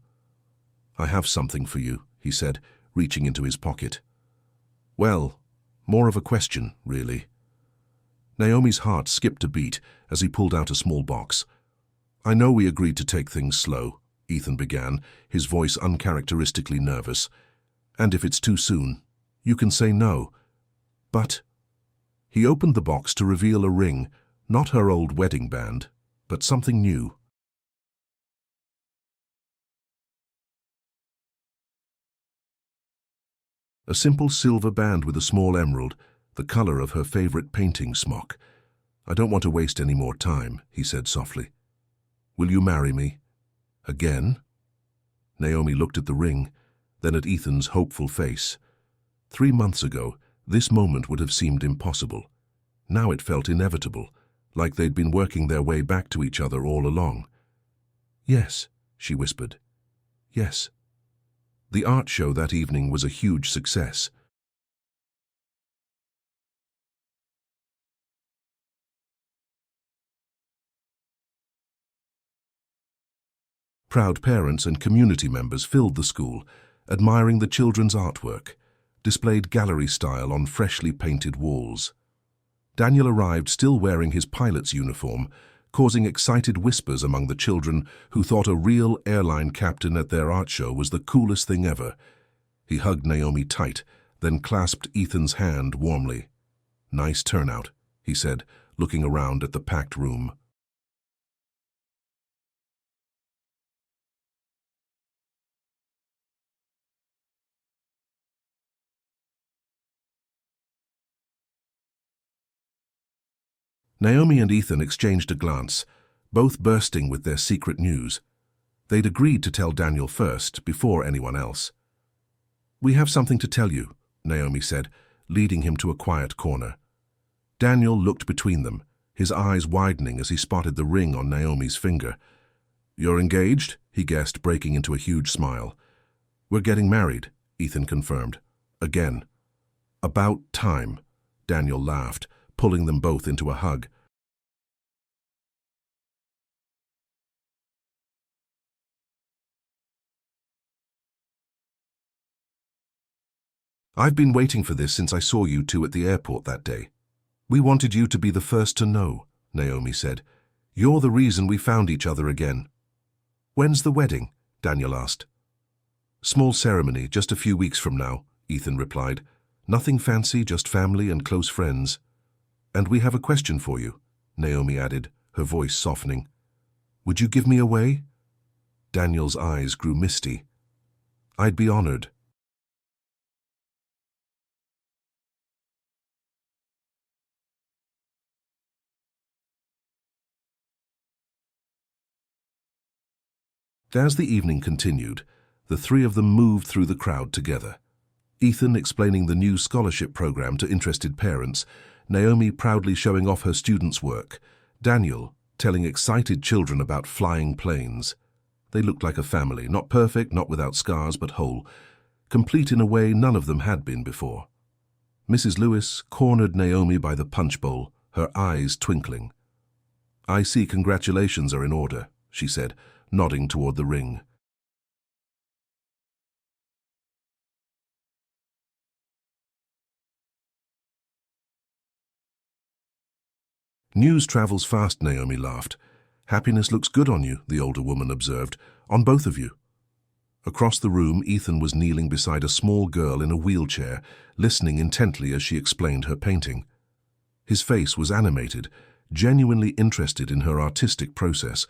"I have something for you," he said, reaching into his pocket. "Well, more of a question, really." Naomi's heart skipped a beat as he pulled out a small box. "I know we agreed to take things slow," Ethan began, his voice uncharacteristically nervous. "And if it's too soon, you can say no. But—" He opened the box to reveal a ring, not her old wedding band, but something new. A simple silver band with a small emerald, the color of her favorite painting smock. "I don't want to waste any more time," he said softly. "Will you marry me?" "Again?" Naomi looked at the ring, then at Ethan's hopeful face. 3 months ago, this moment would have seemed impossible. Now it felt inevitable, like they'd been working their way back to each other all along. "Yes," she whispered. "Yes." The art show that evening was a huge success. Proud parents and community members filled the school, admiring the children's artwork, displayed gallery style on freshly painted walls. Daniel arrived still wearing his pilot's uniform, causing excited whispers among the children who thought a real airline captain at their art show was the coolest thing ever. He hugged Naomi tight, then clasped Ethan's hand warmly. "Nice turnout," he said, looking around at the packed room. Naomi and Ethan exchanged a glance, both bursting with their secret news. They'd agreed to tell Daniel first, before anyone else. "We have something to tell you," Naomi said, leading him to a quiet corner. Daniel looked between them, his eyes widening as he spotted the ring on Naomi's finger. "You're engaged?" he guessed, breaking into a huge smile. "We're getting married," Ethan confirmed. "Again." "About time," Daniel laughed, pulling them both into a hug. "I've been waiting for this since I saw you two at the airport that day. We wanted you to be the first to know," Naomi said. "You're the reason we found each other again." "When's the wedding?" Daniel asked. "Small ceremony, just a few weeks from now," Ethan replied. "Nothing fancy, just family and close friends." "And we have a question for you," Naomi added, her voice softening. "Would you give me away?" Daniel's eyes grew misty. "I'd be honored." As the evening continued, the three of them moved through the crowd together. Ethan explaining the new scholarship program to interested parents, Naomi proudly showing off her students' work, Daniel telling excited children about flying planes. They looked like a family, not perfect, not without scars, but whole, complete in a way none of them had been before. Mrs. Lewis cornered Naomi by the punch bowl, her eyes twinkling. "I see congratulations are in order," she said, nodding toward the ring. "News travels fast," Naomi laughed. "Happiness looks good on you," the older woman observed. "On both of you." Across the room, Ethan was kneeling beside a small girl in a wheelchair, listening intently as she explained her painting. His face was animated, genuinely interested in her artistic process.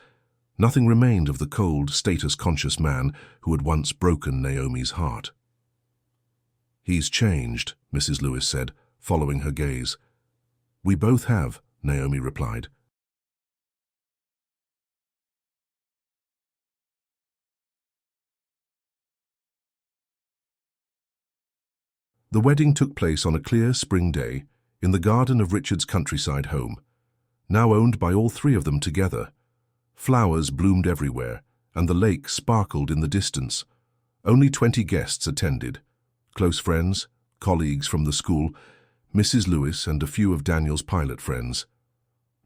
Nothing remained of the cold, status-conscious man who had once broken Naomi's heart. "He's changed," Mrs. Lewis said, following her gaze. "We both have," Naomi replied. The wedding took place on a clear spring day in the garden of Richard's countryside home, now owned by all three of them together. Flowers bloomed everywhere, and the lake sparkled in the distance. Only 20 guests attended: close friends, colleagues from the school, Mrs. Lewis and a few of Daniel's pilot friends.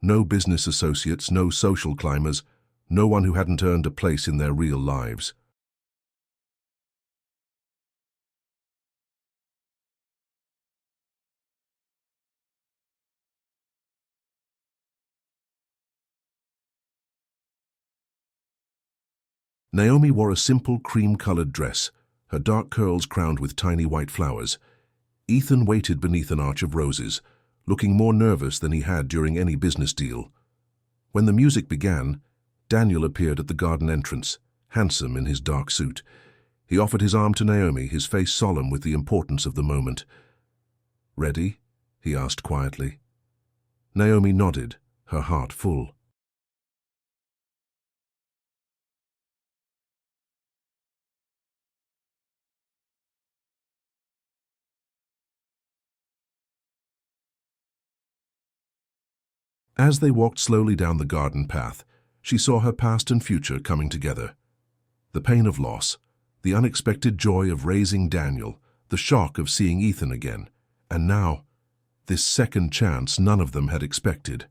No business associates, no social climbers, no one who hadn't earned a place in their real lives. Naomi wore a simple cream-colored dress, her dark curls crowned with tiny white flowers. Ethan waited beneath an arch of roses, looking more nervous than he had during any business deal. When the music began, Daniel appeared at the garden entrance, handsome in his dark suit. He offered his arm to Naomi, his face solemn with the importance of the moment. "Ready?" he asked quietly. Naomi nodded, her heart full. As they walked slowly down the garden path, she saw her past and future coming together. The pain of loss, the unexpected joy of raising Daniel, the shock of seeing Ethan again, and now, this second chance none of them had expected.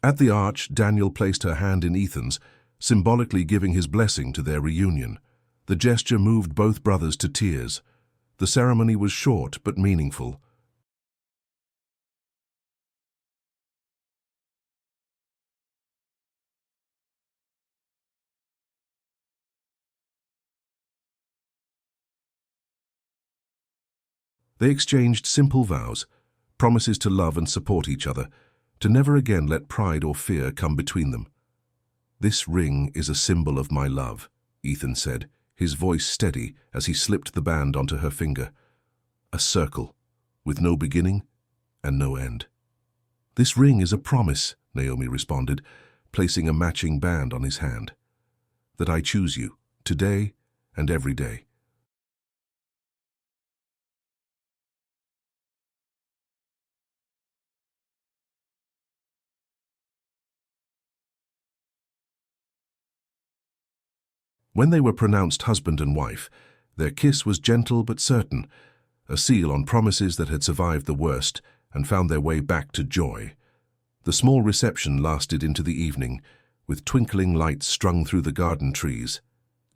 At the arch, Daniel placed her hand in Ethan's, symbolically giving his blessing to their reunion. The gesture moved both brothers to tears. The ceremony was short but meaningful. They exchanged simple vows, promises to love and support each other, to never again let pride or fear come between them. "This ring is a symbol of my love," Ethan said, his voice steady as he slipped the band onto her finger. "A circle, with no beginning and no end." "This ring is a promise," Naomi responded, placing a matching band on his hand. "That I choose you, today and every day." When they were pronounced husband and wife, their kiss was gentle but certain, a seal on promises that had survived the worst and found their way back to joy. The small reception lasted into the evening, with twinkling lights strung through the garden trees.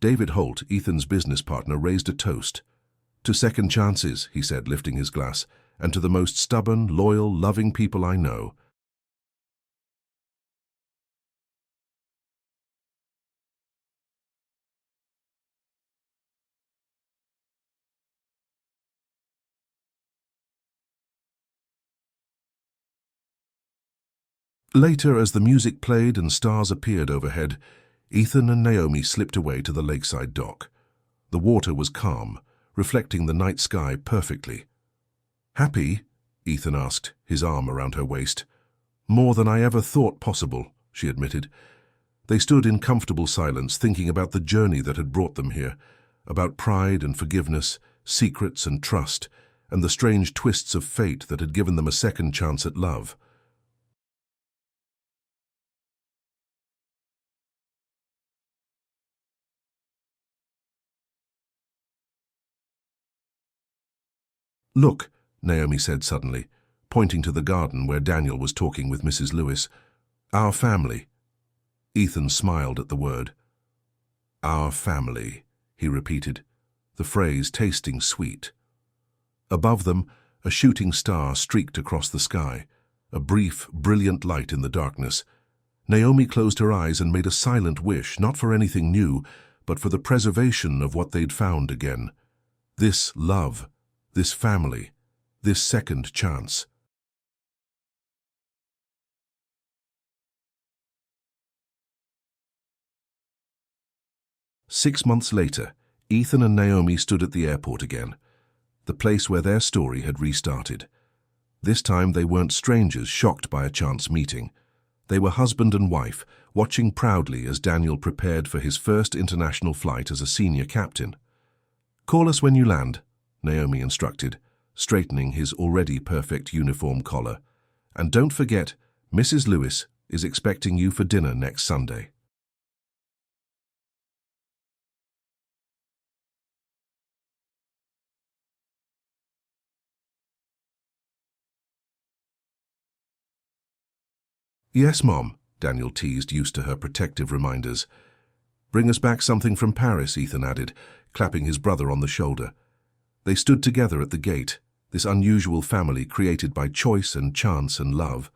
David Holt, Ethan's business partner, raised a toast. "To second chances," he said, lifting his glass, "and to the most stubborn, loyal, loving people I know." Later, as the music played and stars appeared overhead, Ethan and Naomi slipped away to the lakeside dock. The water was calm, reflecting the night sky perfectly. "Happy?" Ethan asked, his arm around her waist. "More than I ever thought possible," she admitted. They stood in comfortable silence, thinking about the journey that had brought them here, about pride and forgiveness, secrets and trust, and the strange twists of fate that had given them a second chance at love. Look, Naomi said suddenly, pointing to the garden where Daniel was talking with Mrs. Lewis. Our family. Ethan smiled at the word. Our family, he repeated, the phrase tasting sweet. Above them, a shooting star streaked across the sky, a brief, brilliant light in the darkness. Naomi closed her eyes and made a silent wish, not for anything new, but for the preservation of what they'd found again. This love, this family, this second chance. Six months later, Ethan and Naomi stood at the airport again, the place where their story had restarted. This time they weren't strangers shocked by a chance meeting. They were husband and wife, watching proudly as Daniel prepared for his first international flight as a senior captain. Call us when you land, Naomi instructed, straightening his already perfect uniform collar. And don't forget, Mrs. Lewis is expecting you for dinner next Sunday. Yes, Mom, Daniel teased, used to her protective reminders. Bring us back something from Paris, Ethan added, clapping his brother on the shoulder. They stood together at the gate, this unusual family created by choice and chance and love.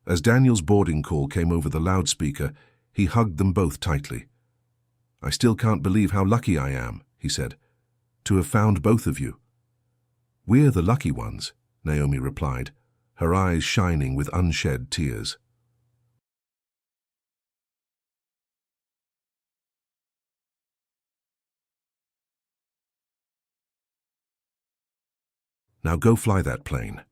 As Daniel's boarding call came over the loudspeaker, he hugged them both tightly. I still can't believe how lucky I am, he said, to have found both of you. We're the lucky ones, Naomi replied, her eyes shining with unshed tears. Now go fly that plane.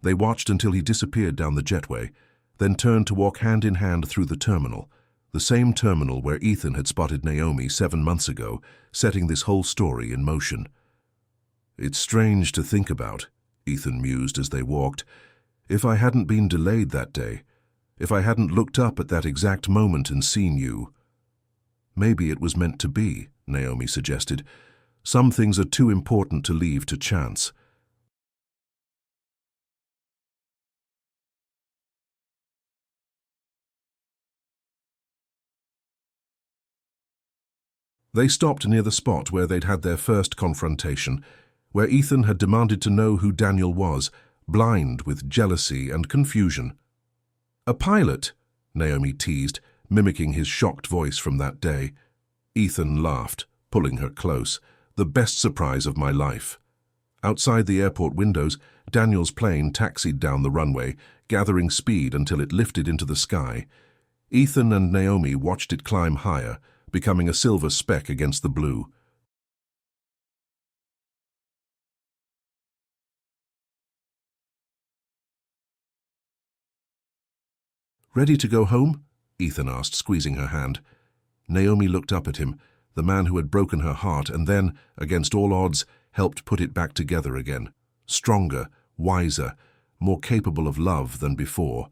They watched until he disappeared down the jetway, then turned to walk hand in hand through the terminal, the same terminal where Ethan had spotted Naomi 7 months ago, setting this whole story in motion. It's strange to think about, Ethan mused as they walked. If I hadn't been delayed that day, if I hadn't looked up at that exact moment and seen you. Maybe it was meant to be, Naomi suggested. Some things are too important to leave to chance. They stopped near the spot where they'd had their first confrontation, where Ethan had demanded to know who Daniel was, blind with jealousy and confusion. A pilot, Naomi teased, mimicking his shocked voice from that day. Ethan laughed, pulling her close. The best surprise of my life. Outside the airport windows, Daniel's plane taxied down the runway, gathering speed until it lifted into the sky. Ethan and Naomi watched it climb higher, becoming a silver speck against the blue. Ready to go home? Ethan asked, squeezing her hand. Naomi looked up at him, the man who had broken her heart and then, against all odds, helped put it back together again. Stronger, wiser, more capable of love than before.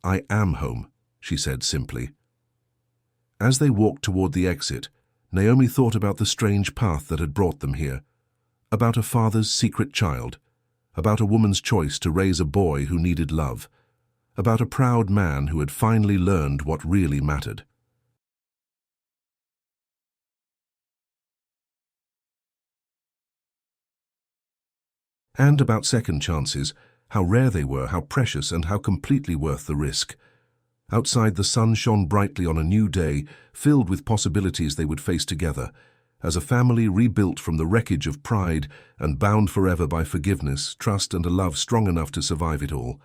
I am home, she said simply. As they walked toward the exit, Naomi thought about the strange path that had brought them here, about a father's secret child, about a woman's choice to raise a boy who needed love, about a proud man who had finally learned what really mattered. And about second chances, how rare they were, how precious, and how completely worth the risk. Outside, the sun shone brightly on a new day, filled with possibilities they would face together, as a family rebuilt from the wreckage of pride and bound forever by forgiveness, trust, and a love strong enough to survive it all.